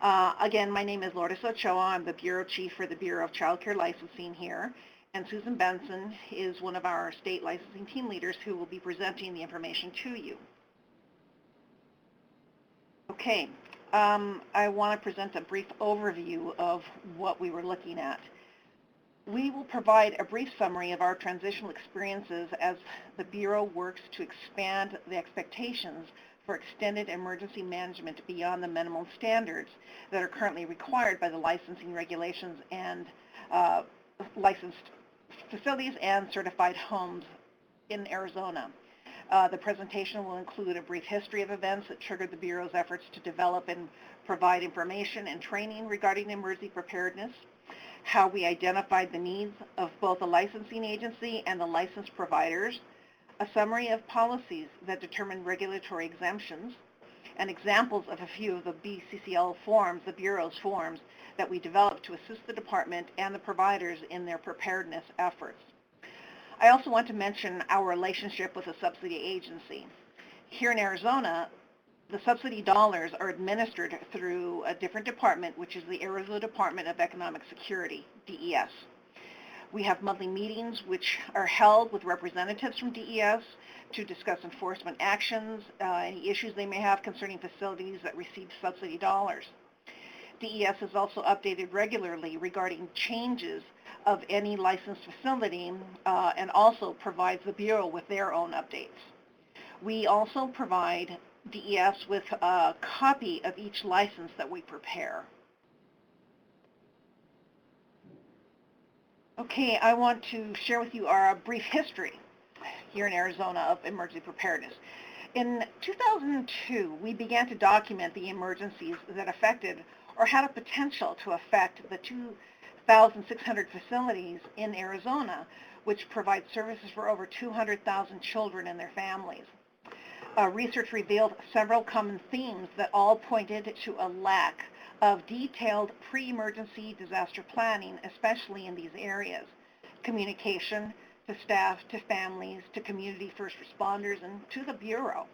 Speaker 6: Again, my name is Lourdes Ochoa. I'm the Bureau Chief for the Bureau of Child Care Licensing here, and Susan Benson is one of our state licensing team leaders who will be presenting the information to you. Okay, I want to present a brief overview of what we were looking at. We will provide a brief summary of our transitional experiences as the Bureau works to expand the expectations for extended emergency management beyond the minimum standards that are currently required by the licensing regulations and licensed facilities and certified homes in Arizona. The presentation will include a brief history of events that triggered the Bureau's efforts to develop and provide information and training regarding emergency preparedness, how we identified the needs of both the licensing agency and the licensed providers, a summary of policies that determine regulatory exemptions, and examples of a few of the BCCL forms, the Bureau's forms, that we developed to assist the department and the providers in their preparedness efforts. I also want to mention our relationship with a subsidy agency. Here in Arizona, the subsidy dollars are administered through a different department, which is the Arizona Department of Economic Security, DES. We have monthly meetings which are held with representatives from DES to discuss enforcement actions, any issues they may have concerning facilities that receive subsidy dollars. DES is also updated regularly regarding changes of any licensed facility and also provides the Bureau with their own updates. We also provide DES with a copy of each license that we prepare. Okay, I want to share with you our brief history here in Arizona of emergency preparedness. In 2002, we began to document the emergencies that affected or had a potential to affect the 2,600 facilities in Arizona, which provide services for over 200,000 children and their families. Research revealed several common themes that all pointed to a lack of detailed pre-emergency disaster planning, especially in these areas. Communication to staff, to families, to community first responders, and to the Bureau.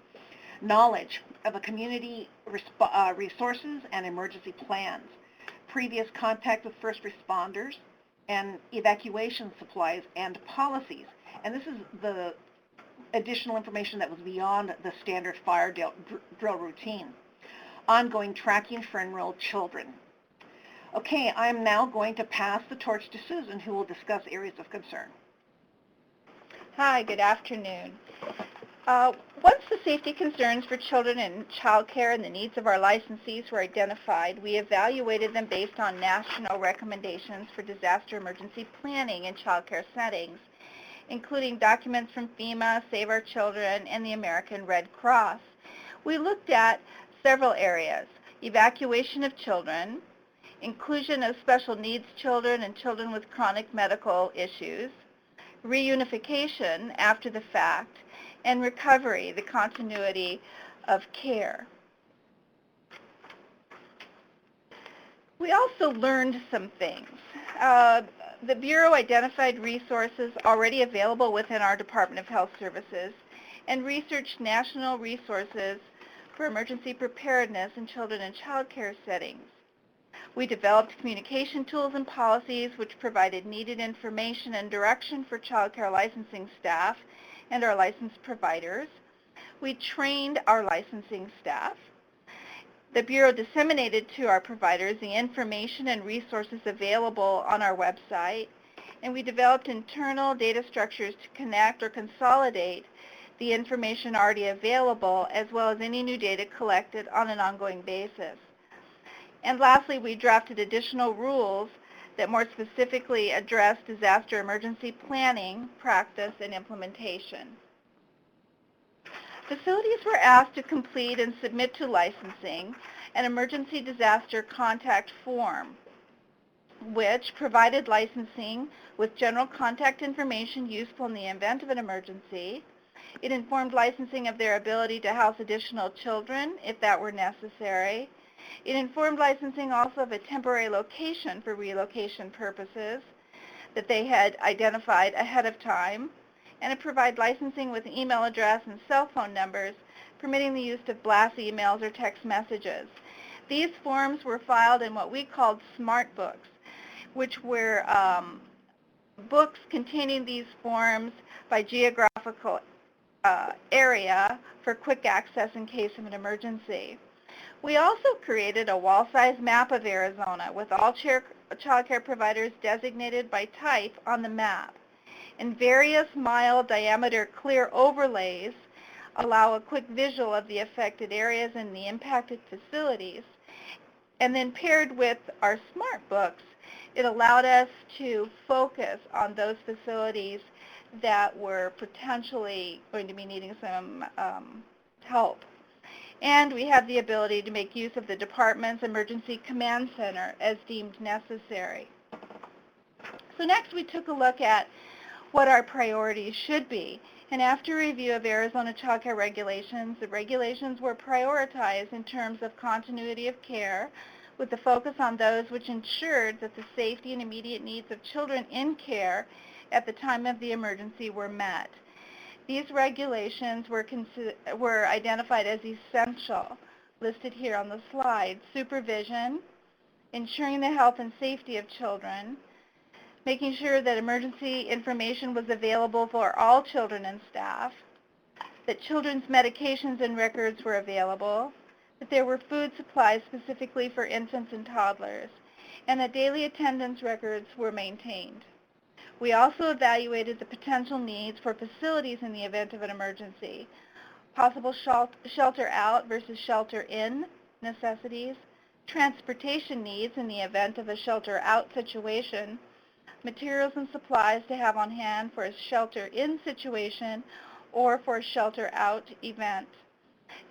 Speaker 6: Knowledge of a community resources and emergency plans. Previous contact with first responders, and evacuation supplies and policies. And this is the additional information that was beyond the standard fire drill routine. Ongoing tracking for enrolled children. Okay, I'm now going to pass the torch to Susan, who will discuss areas of concern.
Speaker 7: Hi, good afternoon. Once the safety concerns for children in child care and the needs of our licensees were identified, we evaluated them based on national recommendations for disaster emergency planning in child care settings, including documents from FEMA, Save Our Children, and the American Red Cross. We looked at several areas: evacuation of children, inclusion of special needs children and children with chronic medical issues, reunification after the fact, and recovery, the continuity of care. We also learned some things. The Bureau identified resources already available within our Department of Health Services and researched national resources for emergency preparedness in children and child care settings. We developed communication tools and policies which provided needed information and direction for child care licensing staff and our licensed providers. We trained our licensing staff. The Bureau disseminated to our providers the information and resources available on our website, and we developed internal data structures to connect or consolidate the information already available, as well as any new data collected on an ongoing basis. And lastly, we drafted additional rules that more specifically address disaster emergency planning, practice, and implementation. Facilities were asked to complete and submit to licensing an emergency disaster contact form, which provided licensing with general contact information useful in the event of an emergency. It informed licensing of their ability to house additional children if that were necessary. It informed licensing also of a temporary location for relocation purposes that they had identified ahead of time. And it provided licensing with email address and cell phone numbers, permitting the use of blast emails or text messages. These forms were filed in what we called smart books, which were books containing these forms by geographical area for quick access in case of an emergency. We also created a wall-size map of Arizona with all child care providers designated by type on the map. And various mile diameter clear overlays allow a quick visual of the affected areas and the impacted facilities. And then paired with our smart books, it allowed us to focus on those facilities that were potentially going to be needing some help. And we have the ability to make use of the department's Emergency Command Center as deemed necessary. So next we took a look at what our priorities should be. And after review of Arizona child care regulations, the regulations were prioritized in terms of continuity of care, with the focus on those which ensured that the safety and immediate needs of children in care at the time of the emergency were met. These regulations were identified as essential, listed here on the slide: supervision, ensuring the health and safety of children, making sure that emergency information was available for all children and staff, that children's medications and records were available, that there were food supplies specifically for infants and toddlers, and that daily attendance records were maintained. We also evaluated the potential needs for facilities in the event of an emergency, possible shelter out versus shelter in necessities, transportation needs in the event of a shelter out situation, materials and supplies to have on hand for a shelter-in situation or for a shelter-out event.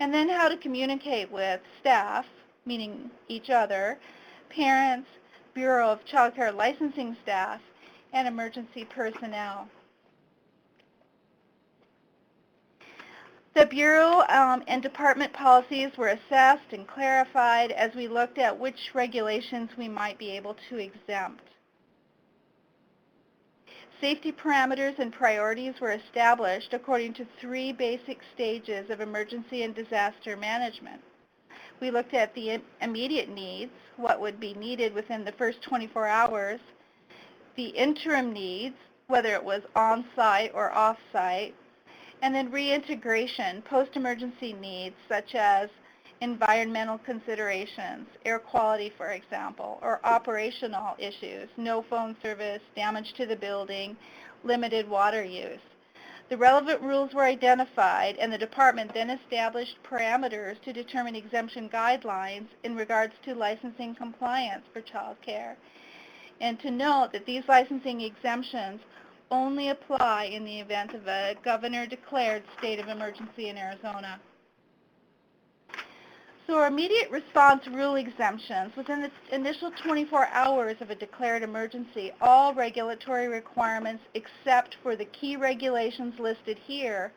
Speaker 7: And then how to communicate with staff, meaning each other, parents, Bureau of Child Care licensing staff, and emergency personnel. The Bureau and department policies were assessed and clarified as we looked at which regulations we might be able to exempt. Safety parameters and priorities were established according to 3 basic stages of emergency and disaster management. We looked at the immediate needs, what would be needed within the first 24 hours, the interim needs, whether it was on-site or off-site, and then reintegration, post-emergency needs such as environmental considerations, air quality, for example, or operational issues, no phone service, damage to the building, limited water use. The relevant rules were identified, and the department then established parameters to determine exemption guidelines in regards to licensing compliance for child care. And to note that these licensing exemptions only apply in the event of a governor-declared state of emergency in Arizona. So our immediate response rule exemptions, within the initial 24 hours of a declared emergency, all regulatory requirements except for the key regulations listed here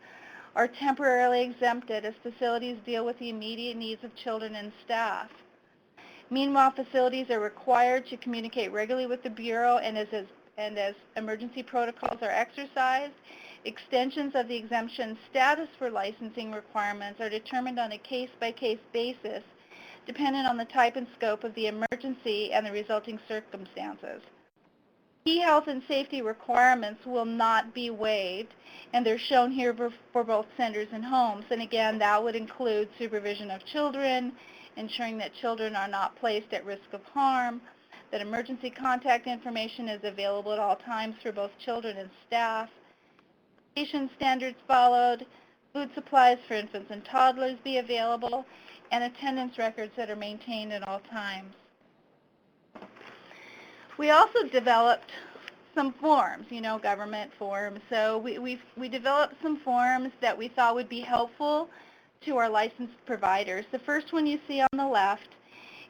Speaker 7: are temporarily exempted as facilities deal with the immediate needs of children and staff. Meanwhile, facilities are required to communicate regularly with the Bureau, and as emergency protocols are exercised, extensions of the exemption status for licensing requirements are determined on a case-by-case basis, dependent on the type and scope of the emergency and the resulting circumstances. Key health and safety requirements will not be waived, and they're shown here for both centers and homes. And again, that would include supervision of children, ensuring that children are not placed at risk of harm, that emergency contact information is available at all times for both children and staff, patient standards followed, food supplies for infants and toddlers be available, and attendance records that are maintained at all times. We also developed some forms, government forms. So we developed some forms that we thought would be helpful to our licensed providers. The first one you see on the left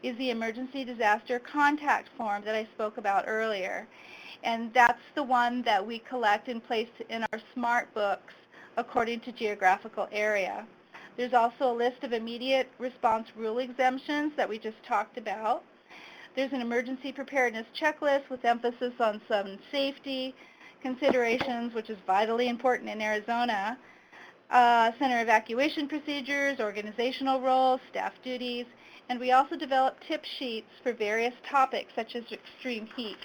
Speaker 7: is the Emergency Disaster Contact Form that I spoke about earlier. And that's the one that we collect and place in our smart books according to geographical area. There's also a list of immediate response rule exemptions that we just talked about. There's an emergency preparedness checklist with emphasis on some safety considerations, which is vitally important in Arizona, center evacuation procedures, organizational roles, staff duties, and we also developed tip sheets for various topics such as extreme heat.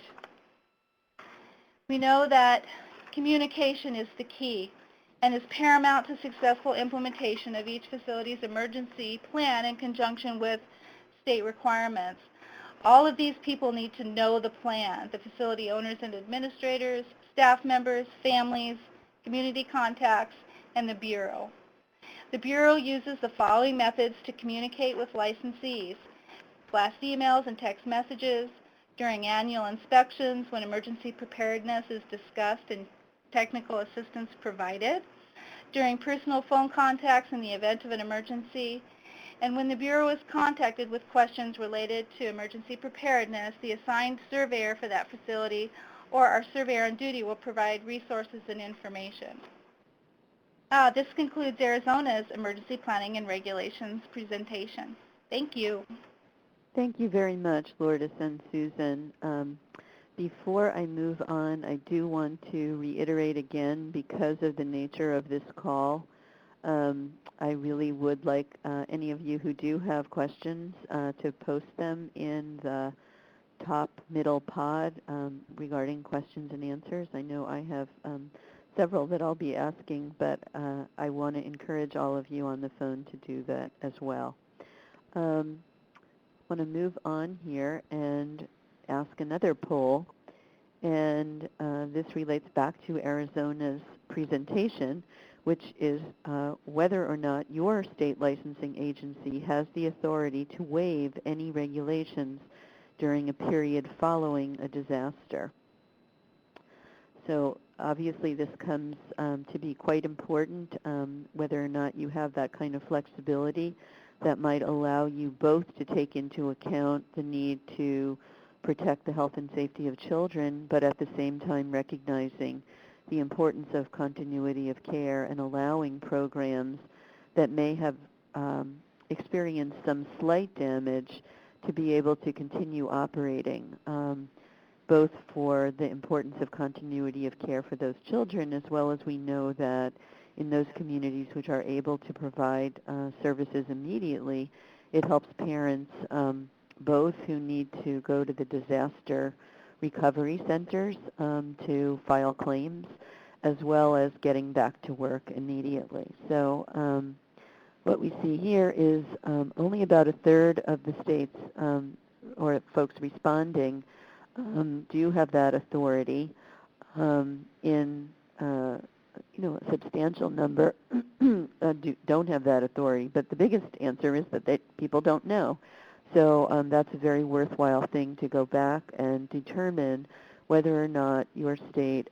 Speaker 7: We know that communication is the key and is paramount to successful implementation of each facility's emergency plan in conjunction with state requirements. All of these people need to know the plan, the facility owners and administrators, staff members, families, community contacts, and the Bureau. The Bureau uses the following methods to communicate with licensees: blast emails and text messages, during annual inspections when emergency preparedness is discussed and technical assistance provided, during personal phone contacts in the event of an emergency, and when the Bureau is contacted with questions related to emergency preparedness, the assigned surveyor for that facility or our surveyor on duty will provide resources and information. This concludes Arizona's Emergency Planning and Regulations presentation. Thank you.
Speaker 1: Thank you very much, Lourdes and Susan. Before I move on, I do want to reiterate again, because of the nature of this call, I really would like any of you who do have questions to post them in the top middle pod regarding questions and answers. I know I have several that I'll be asking, but I want to encourage all of you on the phone to do that as well. I want to move on here and ask another poll, and this relates back to Arizona's presentation, which is whether or not your state licensing agency has the authority to waive any regulations during a period following a disaster. So obviously this comes to be quite important, whether or not you have that kind of flexibility that might allow you both to take into account the need to protect the health and safety of children, but at the same time recognizing the importance of continuity of care and allowing programs that may have experienced some slight damage to be able to continue operating, both for the importance of continuity of care for those children, as well as we know that in those communities which are able to provide services immediately, it helps parents both who need to go to the disaster recovery centers to file claims, as well as getting back to work immediately. So what we see here is only about a third of the states or folks responding do have that authority. In a substantial number don't have that authority, but the biggest answer is that people don't know. So that's a very worthwhile thing to go back and determine whether or not your state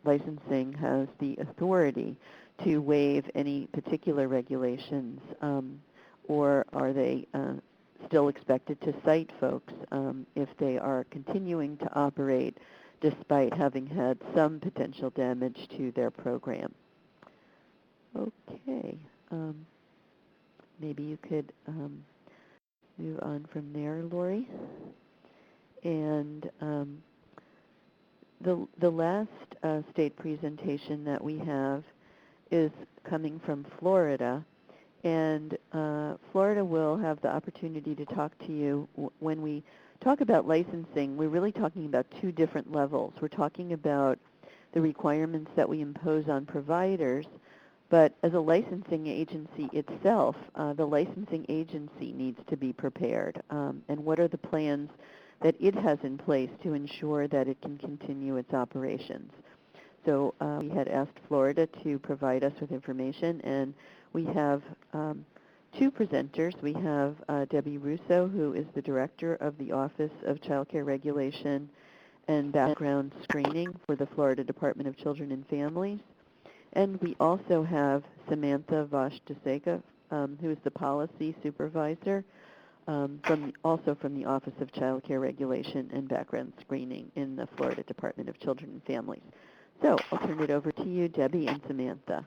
Speaker 1: licensing has the authority to waive any particular regulations, or are they still expected to cite folks if they are continuing to operate despite having had some potential damage to their program. Okay, maybe you could move on from there, Lori. And the last state presentation that we have is coming from Florida, and Florida will have the opportunity to talk to you. When we talk about licensing, we're really talking about two different levels. We're talking about the requirements that we impose on providers But as a licensing agency itself, the licensing agency needs to be prepared. And what are the plans that it has in place to ensure that it can continue its operations? So we had asked Florida to provide us with information, and we have two presenters. We have Debbie Russo, who is the director of the Office of Child Care Regulation and Background Screening for the Florida Department of Children and Families. And we also have Samantha Vosh-Deseka, who is the policy supervisor also from the Office of Child Care Regulation and Background Screening in the Florida Department of Children and Families. So I'll turn it over to you, Debbie and Samantha.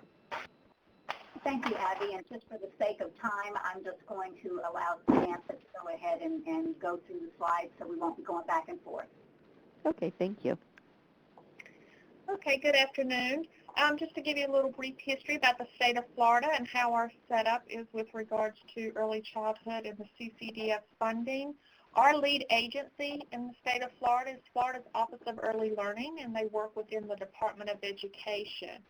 Speaker 8: Thank you, Abby, and just for the sake of time, I'm just going to allow Samantha to go ahead and go through the slides so we won't be going back and forth.
Speaker 1: Okay, thank you.
Speaker 5: Okay, good afternoon. Just to give you a little brief history about the state of Florida and how our setup is with regards to early childhood and the CCDF funding. Our lead agency in the state of Florida is Florida's Office of Early Learning, and they work within the Department of Education.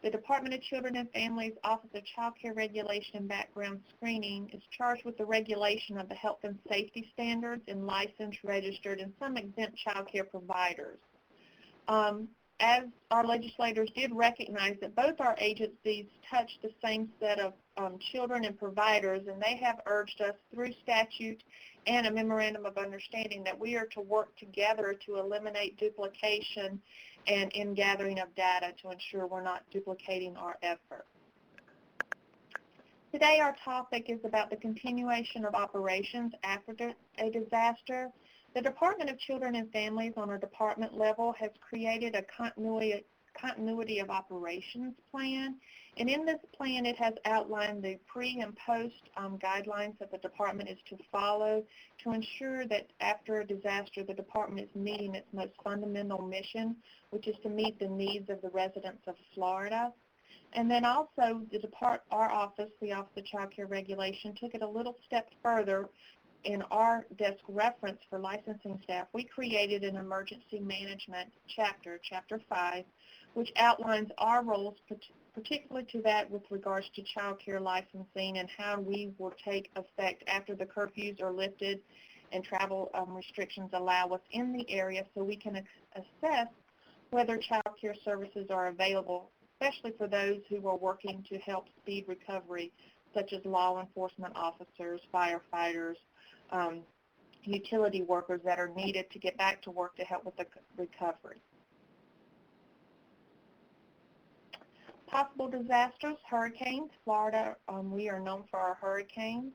Speaker 5: The Department of Children and Families Office of Child Care Regulation and Background Screening is charged with the regulation of the health and safety standards in licensed, registered, and some exempt child care providers. As our legislators did recognize that both our agencies touch the same set of children and providers, and they have urged us through statute and a memorandum of understanding that we are to work together to eliminate duplication and in gathering of data to ensure we're not duplicating our effort. Today our topic is about the continuation of operations after a disaster. The Department of Children and Families on a department level has created a continuity of operations plan, and in this plan it has outlined the pre and post guidelines that the department is to follow to ensure that after a disaster the department is meeting its most fundamental mission, which is to meet the needs of the residents of Florida. And then also our office, the Office of Child Care Regulation, took it a little step further. In our desk reference for licensing staff, we created an emergency management chapter, Chapter 5, which outlines our roles, particularly to that with regards to child care licensing and how we will take effect after the curfews are lifted and travel restrictions allow us in the area, so we can assess whether child care services are available, especially for those who are working to help speed recovery, such as law enforcement officers, firefighters, utility workers that are needed to get back to work to help with the recovery. Possible disasters, hurricanes. Florida, we are known for our hurricanes.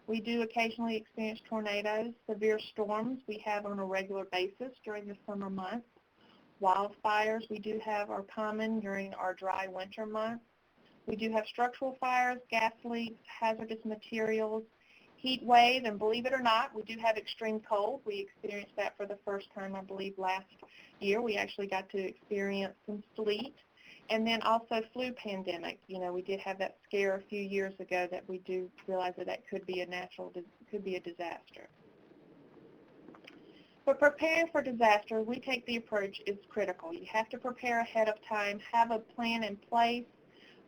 Speaker 5: We do occasionally experience tornadoes, severe storms we have on a regular basis during the summer months. Wildfires we do have are common during our dry winter months. We do have structural fires, gas leaks, hazardous materials, heat wave, and believe it or not, we do have extreme cold. We experienced that for the first time, I believe, last year. We actually got to experience some sleet. And then also flu pandemic. You know, we did have that scare a few years ago that we do realize that that could be a disaster. For preparing for disaster, we take the approach is critical. You have to prepare ahead of time, have a plan in place,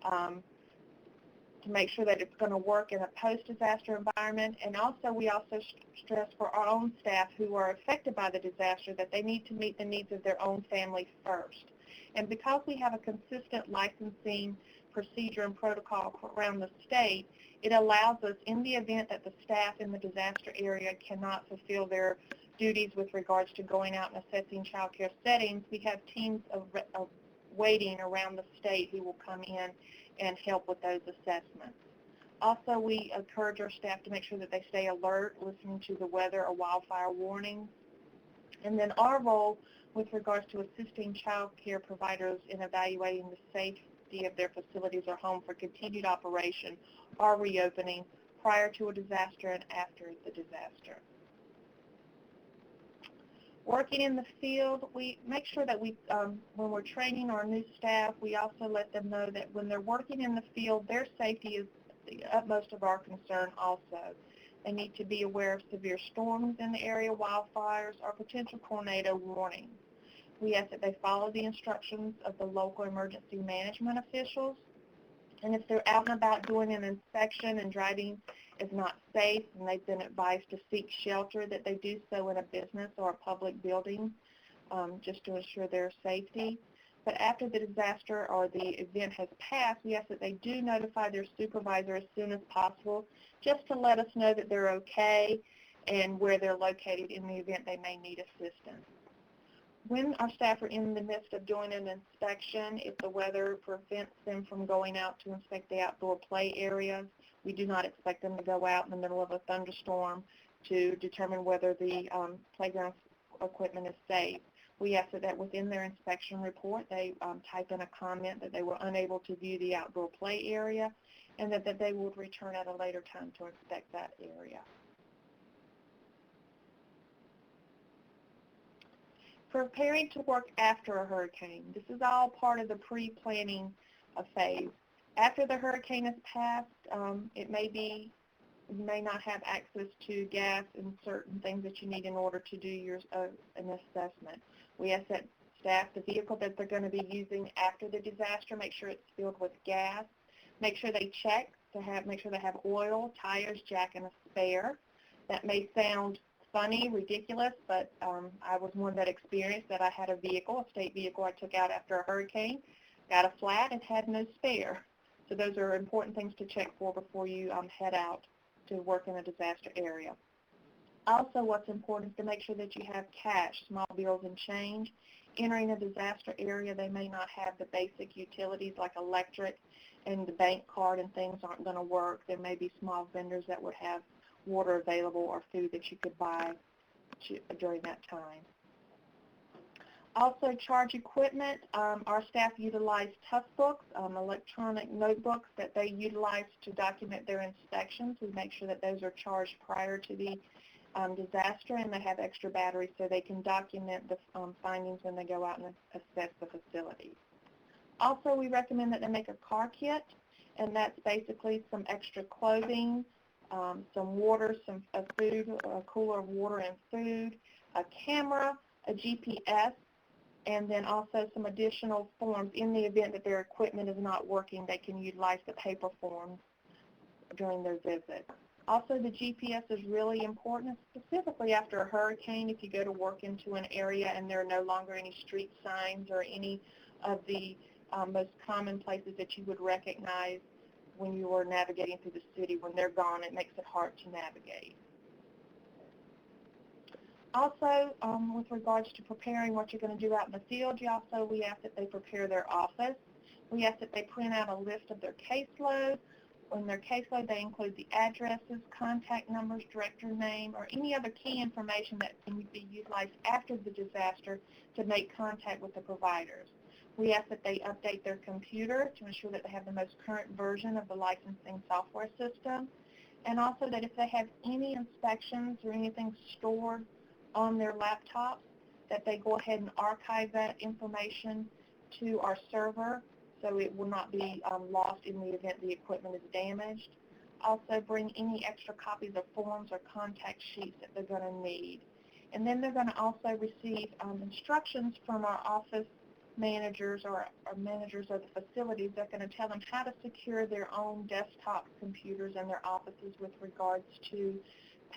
Speaker 5: to make sure that it's going to work in a post-disaster environment. And also, we also stress for our own staff who are affected by the disaster that they need to meet the needs of their own family first. And because we have a consistent licensing procedure and protocol around the state, it allows us, in the event that the staff in the disaster area cannot fulfill their duties with regards to going out and assessing child care settings, we have teams of waiting around the state who will come in and help with those assessments. Also, we encourage our staff to make sure that they stay alert, listening to the weather or wildfire warnings. And then our role with regards to assisting child care providers in evaluating the safety of their facilities or home for continued operation or reopening prior to a disaster and after the disaster. Working in the field, we make sure that we, when we're training our new staff, we also let them know that when they're working in the field, their safety is the utmost of our concern also. They need to be aware of severe storms in the area, wildfires, or potential tornado warnings. We ask that they follow the instructions of the local emergency management officials. And if they're out and about doing an inspection and driving is not safe, and they've been advised to seek shelter, that they do so in a business or a public building, just to ensure their safety. But after the disaster or the event has passed, we ask that they do notify their supervisor as soon as possible, just to let us know that they're okay and where they're located in the event they may need assistance. When our staff are in the midst of doing an inspection, if the weather prevents them from going out to inspect the outdoor play areas, we do not expect them to go out in the middle of a thunderstorm to determine whether the playground equipment is safe. We ask that within their inspection report, they type in a comment that they were unable to view the outdoor play area, and that they would return at a later time to inspect that area. Preparing to work after a hurricane. This is all part of the pre-planning phase. After the hurricane has passed, you may not have access to gas and certain things that you need in order to do an assessment. We ask that staff, the vehicle that they're going to be using after the disaster, make sure it's filled with gas. Make sure they check make sure they have oil, tires, jack, and a spare. That may sound funny, ridiculous, but I was one that experienced that. I had a vehicle, a state vehicle I took out after a hurricane, got a flat, and had no spare. So those are important things to check for before you head out to work in a disaster area. Also, what's important is to make sure that you have cash, small bills and change. Entering a disaster area, they may not have the basic utilities like electric, and the bank card and things aren't going to work. There may be small vendors that would have water available or food that you could buy during that time. Also, charge equipment. Our staff utilize tough books, electronic notebooks that they utilize to document their inspections. We make sure that those are charged prior to the disaster, and they have extra batteries so they can document the findings when they go out and assess the facility. Also, we recommend that they make a car kit, and that's basically some extra clothing, some water, a cooler of water and food, a camera, a GPS, and then also some additional forms. In the event that their equipment is not working, they can utilize the paper forms during their visit. Also, the GPS is really important, specifically after a hurricane. If you go to work into an area and there are no longer any street signs or any of the most common places that you would recognize when you were navigating through the city, when they're gone, it makes it hard to navigate. Also, with regards to preparing what you're going to do out in the field, we ask that they prepare their office. We ask that they print out a list of their caseload. In their caseload, they include the addresses, contact numbers, director name, or any other key information that can be utilized after the disaster to make contact with the providers. We ask that they update their computer to ensure that they have the most current version of the licensing software system, and also that if they have any inspections or anything stored on their laptops, that they go ahead and archive that information to our server so it will not be lost in the event the equipment is damaged. Also, bring any extra copies of forms or contact sheets that they're going to need. And then they're going to also receive instructions from our office managers or managers of the facilities that are going to tell them how to secure their own desktop computers in their offices with regards to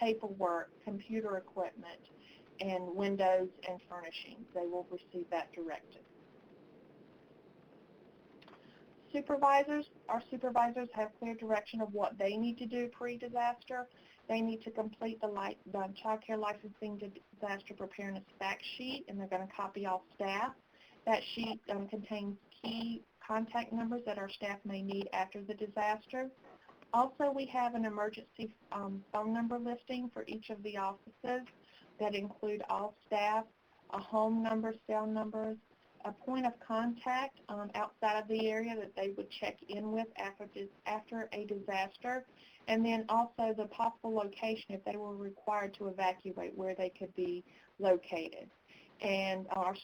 Speaker 5: paperwork, computer equipment, and windows and furnishings. They will receive that directive. Our supervisors have clear direction of what they need to do pre-disaster. They need to complete the child care licensing disaster preparedness fact sheet, and they're going to copy all staff. That sheet contains key contact numbers that our staff may need after the disaster. Also, we have an emergency phone number listing for each of the offices that include all staff, a home number, cell numbers, a point of contact outside of the area that they would check in with after a disaster, and then also the possible location if they were required to evacuate, where they could be located. And our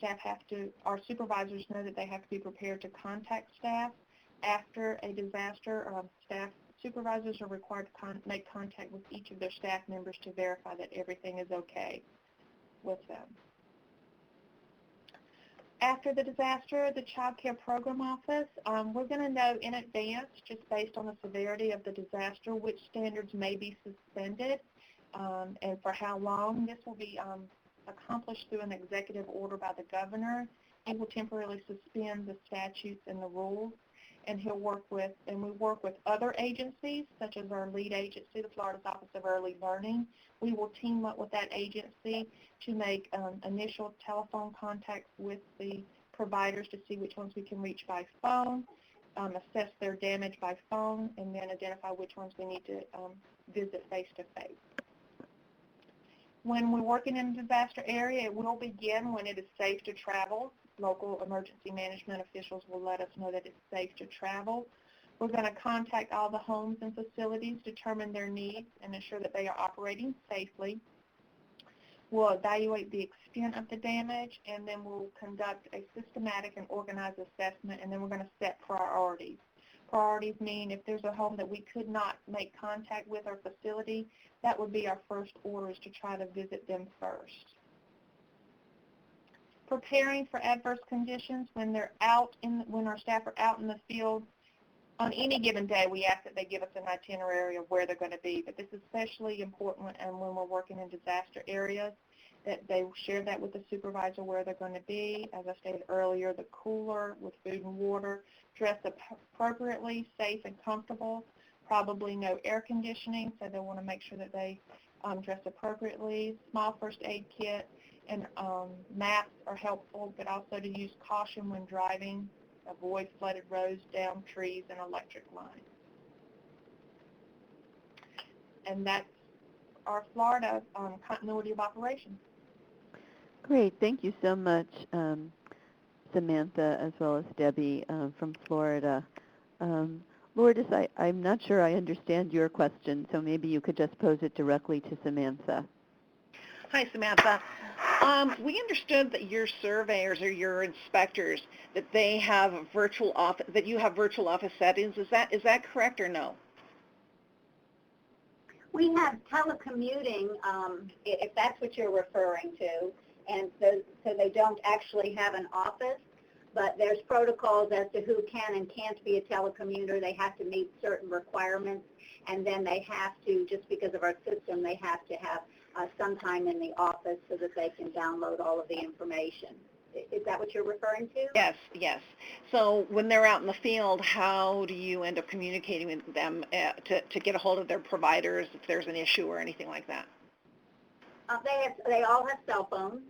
Speaker 5: supervisors know that they have to be prepared to contact staff after a disaster. Supervisors are required to make contact with each of their staff members to verify that everything is okay with them. After the disaster, the Child Care Program Office, we're going to know in advance, just based on the severity of the disaster, which standards may be suspended and for how long. This will be accomplished through an executive order by the governor. He will temporarily suspend the statutes and the rules, and we work with other agencies, such as our lead agency, the Florida Office of Early Learning. We will team up with that agency to make initial telephone contacts with the providers to see which ones we can reach by phone, assess their damage by phone, and then identify which ones we need to visit face-to-face. When we're working in a disaster area, it will begin when it is safe to travel. Local emergency management officials will let us know that it's safe to travel. We're going to contact all the homes and facilities, determine their needs, and ensure that they are operating safely. We'll evaluate the extent of the damage, and then we'll conduct a systematic and organized assessment, and then we're going to set priorities. Priorities mean if there's a home that we could not make contact with or facility, that would be our first orders to try to visit them first. Preparing for adverse conditions when our staff are out in the field. On any given day, we ask that they give us an itinerary of where they're going to be, but this is especially important when we're working in disaster areas, that they share that with the supervisor where they're going to be. As I stated earlier, the cooler with food and water, dress appropriately, safe and comfortable, probably no air conditioning, so they want to make sure that they dress appropriately, small first aid kit, and maps are helpful, but also to use caution when driving, avoid flooded roads, down trees, and electric lines. And that's our Florida continuity of operations.
Speaker 1: Great. Thank you so much, Samantha, as well as Debbie from Florida. Lourdes, I'm not sure I understand your question, so maybe you could just pose it directly to Samantha.
Speaker 6: Hi, Samantha. We understood that your surveyors or your inspectors, that they have virtual office, that you have virtual office settings. Is that correct or no?
Speaker 8: We have telecommuting, if that's what you're referring to, and so they don't actually have an office, but there's protocols as to who can and can't be a telecommuter. They have to meet certain requirements, and then they have to, just because of our system, they have to have some time in the office so that they can download all of the information. Is that what you're referring to?
Speaker 6: Yes, yes. So when they're out in the field, how do you end up communicating with them to get a hold of their providers if there's an issue or anything like that?
Speaker 8: They all have cell phones,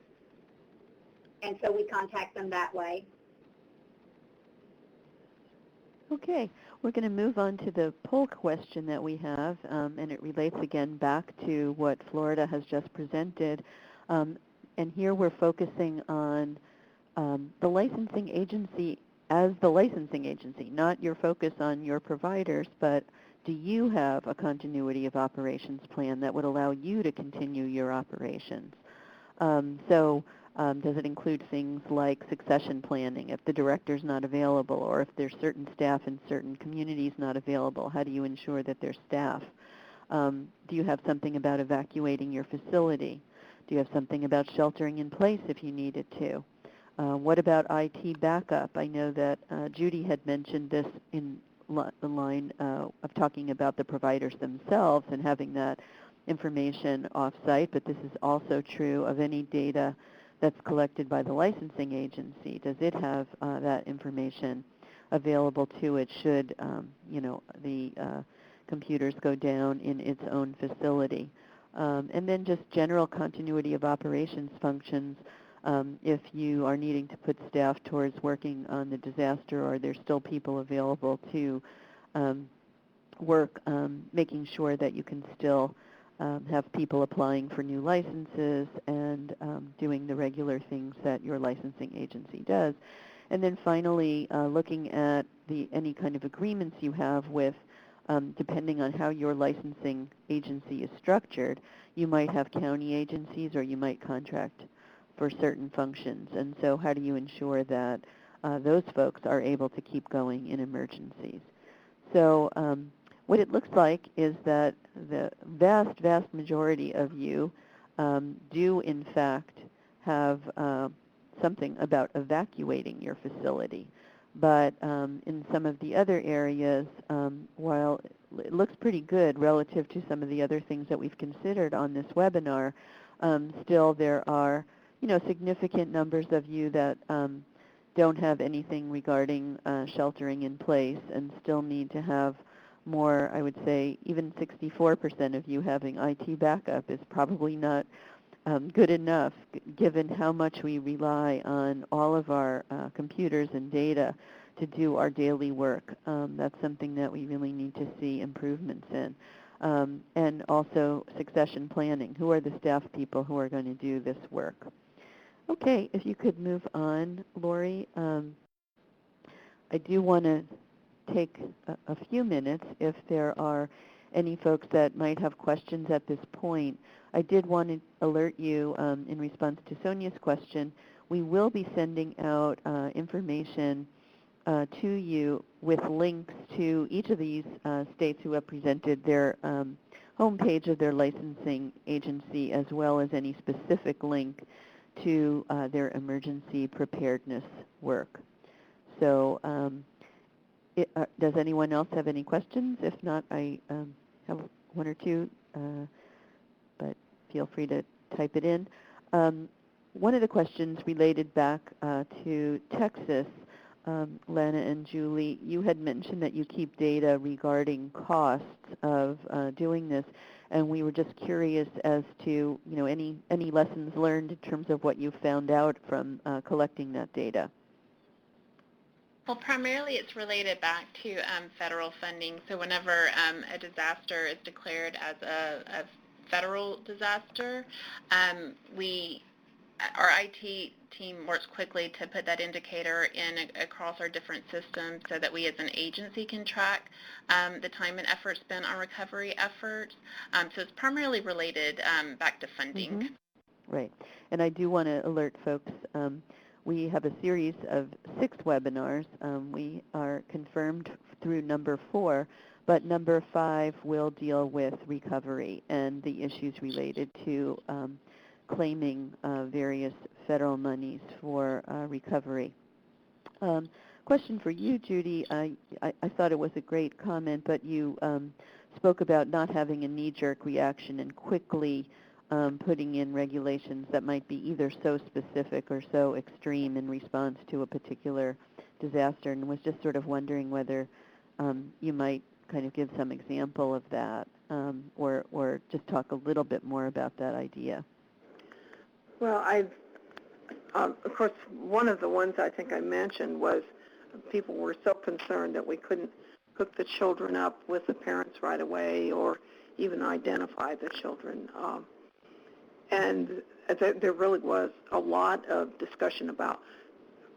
Speaker 8: and so we contact them that way.
Speaker 1: Okay, we're going to move on to the poll question that we have, and it relates again back to what Florida has just presented. And here we're focusing on the licensing agency as the licensing agency, not your focus on your providers, but do you have a continuity of operations plan that would allow you to continue your operations? Does it include things like succession planning if the director's not available, or if there's certain staff in certain communities not available? How do you ensure that there's staff? Do you have something about evacuating your facility? Do you have something about sheltering in place if you needed to? What about IT backup? I know that Judy had mentioned this in the line of talking about the providers themselves and having that information off-site, but this is also true of any data that's collected by the licensing agency. Does it have that information available to it should, the computers go down in its own facility? And then just general continuity of operations functions. If you are needing to put staff towards working on the disaster, or there's still people available to work, making sure that you can still have people applying for new licenses and doing the regular things that your licensing agency does. And then finally, looking at any kind of agreements you have with, depending on how your licensing agency is structured, you might have county agencies or you might contract for certain functions. And so how do you ensure that those folks are able to keep going in emergencies? So what it looks like is that the vast, vast majority of you do in fact have something about evacuating your facility. But in some of the other areas, while it looks pretty good relative to some of the other things that we've considered on this webinar, still there are, significant numbers of you that don't have anything regarding sheltering in place and still need to have more. I would say even 64% of you having IT backup is probably not good enough, given how much we rely on all of our computers and data to do our daily work. That's something that we really need to see improvements in. And also succession planning. Who are the staff people who are going to do this work? Okay, if you could move on, Lori. I do want to take a few minutes if there are any folks that might have questions at this point. I did want to alert you in response to Sonia's question. We will be sending out information to you with links to each of these states who have presented their homepage of their licensing agency, as well as any specific link to their emergency preparedness work. So does anyone else have any questions? If not, I have one or two, but feel free to type it in. One of the questions related back to Texas, Lana and Julie, you had mentioned that you keep data regarding costs of doing this, and we were just curious as to any lessons learned in terms of what you found out from collecting that data.
Speaker 5: Well, primarily it's related back to federal funding. So whenever a disaster is declared as a federal disaster, our IT team works quickly to put that indicator in across our different systems so that we as an agency can track the time and effort spent on recovery efforts. So it's primarily related back to funding.
Speaker 1: Mm-hmm. Right. And I do want to alert folks, we have a series of 6 webinars. We are confirmed through number 4, but number 5 will deal with recovery and the issues related to claiming various federal monies for recovery. Question for you, Judy. I thought it was a great comment, but you spoke about not having a knee-jerk reaction and quickly putting in regulations that might be either so specific or so extreme in response to a particular disaster, and was just sort of wondering whether you might kind of give some example of that, or just talk a little bit more about that idea.
Speaker 3: Well, of course, one of the ones I think I mentioned was people were so concerned that we couldn't hook the children up with the parents right away or even identify the children. And there really was a lot of discussion about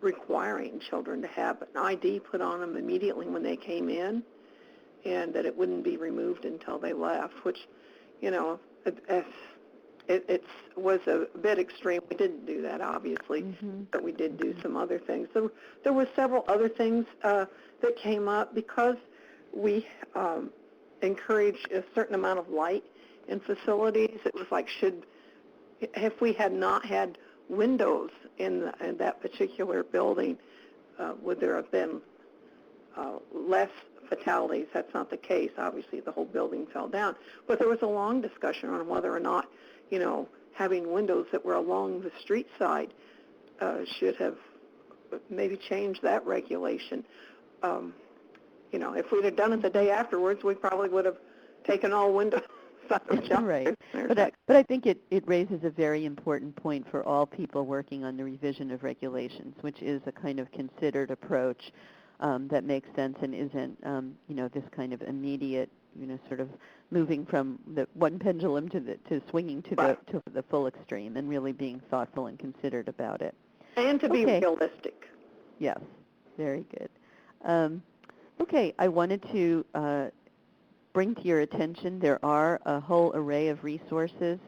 Speaker 3: requiring children to have an ID put on them immediately when they came in, and that it wouldn't be removed until they left, which, it was a bit extreme. We didn't do that, obviously, but we did do some other things. So there were several other things that came up because we encourage a certain amount of light in facilities. It was like, if we had not had windows in that particular building, would there have been less fatalities? That's not the case. Obviously, the whole building fell down. But there was a long discussion on whether or not, having windows that were along the street side should have maybe changed that regulation. If we'd have done it the day afterwards, we probably would have taken all windows.
Speaker 1: Right. But I think it raises a very important point for all people working on the revision of regulations, which is a kind of considered approach that makes sense and isn't, this kind of immediate, sort of moving from the one pendulum to swinging to the full extreme, and really being thoughtful and considered about it.
Speaker 3: And to be realistic.
Speaker 1: Yes, very good. Okay, I wanted to bring to your attention, there are a whole array of resources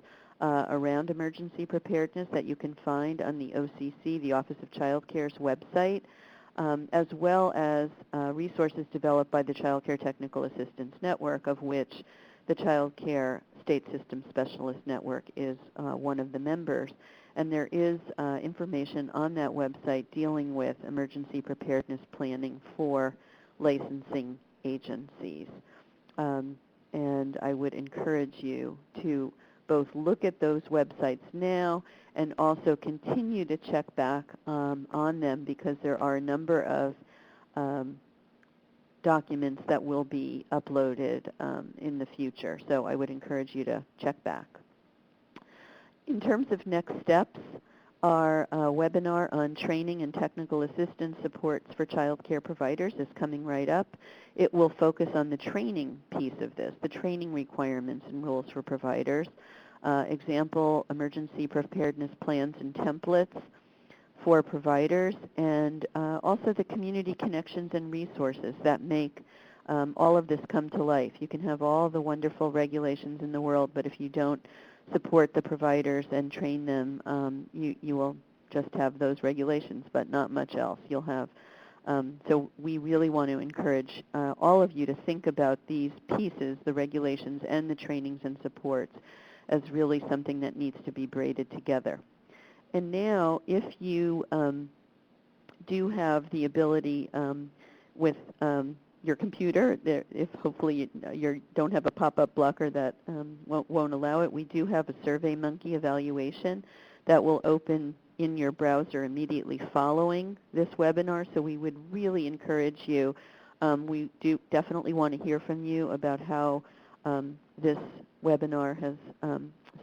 Speaker 1: around emergency preparedness that you can find on the OCC, the Office of Child Care's website, as well as resources developed by the Child Care Technical Assistance Network, of which the Child Care State System Specialist Network is one of the members. And there is information on that website dealing with emergency preparedness planning for licensing agencies. And I would encourage you to both look at those websites now and also continue to check back on them, because there are a number of documents that will be uploaded in the future. So I would encourage you to check back. In terms of next steps, our webinar on training and technical assistance supports for child care providers is coming right up. It will focus on the training piece of this, the training requirements and rules for providers, example emergency preparedness plans and templates for providers, and also the community connections and resources that make all of this come to life. You can have all the wonderful regulations in the world, but if you don't support the providers and train them, you will just have those regulations, but not much else. You'll have, so we really want to encourage all of you to think about these pieces, the regulations and the trainings and supports, as really something that needs to be braided together. And now, if you do have the ability with your computer, if hopefully you don't have a pop-up blocker that won't allow it, we do have a SurveyMonkey evaluation that will open in your browser immediately following this webinar. So we would really encourage you. We do definitely want to hear from you about how this webinar has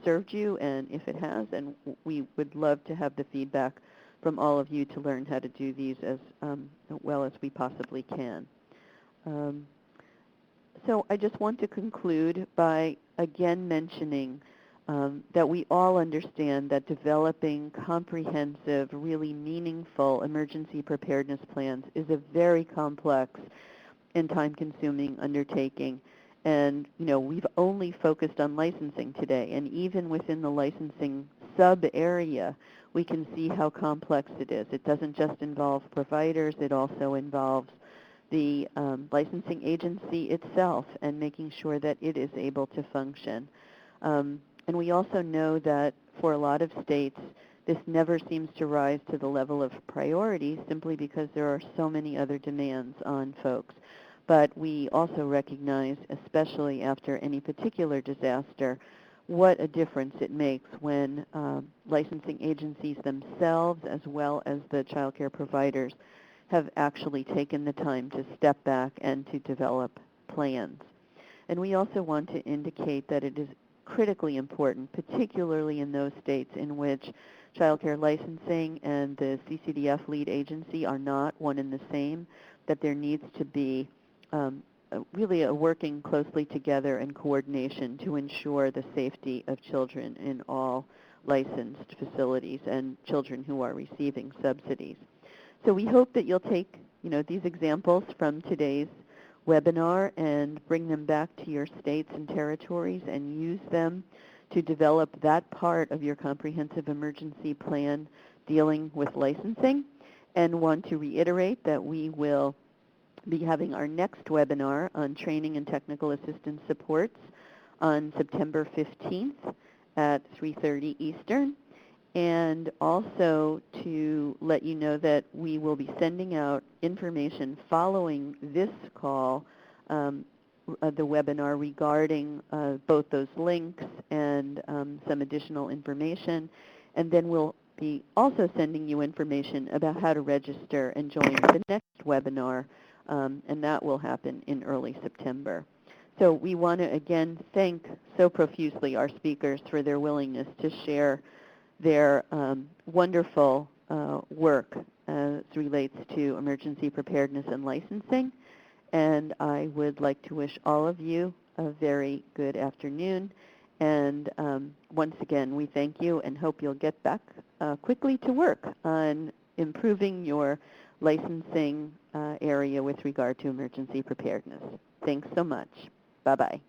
Speaker 1: served you, and if it has, and we would love to have the feedback from all of you to learn how to do these as well as we possibly can. So I just want to conclude by again mentioning that we all understand that developing comprehensive, really meaningful emergency preparedness plans is a very complex and time-consuming undertaking. And, you know, we've only focused on licensing today, and even within the licensing sub-area, we can see how complex it is. It doesn't just involve providers, it also involves the licensing agency itself and making sure that it is able to function. And we also know that for a lot of states, this never seems to rise to the level of priority simply because there are so many other demands on folks. But we also recognize, especially after any particular disaster, what a difference it makes when licensing agencies themselves, as well as the child care providers, have actually taken the time to step back and to develop plans. And we also want to indicate that it is critically important, particularly in those states in which child care licensing and the CCDF lead agency are not one and the same, that there needs to be really a working closely together and coordination to ensure the safety of children in all licensed facilities and children who are receiving subsidies. So we hope that you'll take, these examples from today's webinar and bring them back to your states and territories and use them to develop that part of your comprehensive emergency plan dealing with licensing. And want to reiterate that we will be having our next webinar on training and technical assistance supports on September 15th at 3:30 Eastern. And also to let you know that we will be sending out information following this call, the webinar, regarding both those links and some additional information. And then we'll be also sending you information about how to register and join the next webinar, and that will happen in early September. So we want to again thank so profusely our speakers for their willingness to share their wonderful work as relates to emergency preparedness and licensing. And I would like to wish all of you a very good afternoon. And once again, we thank you and hope you'll get back quickly to work on improving your licensing area with regard to emergency preparedness. Thanks so much. Bye-bye.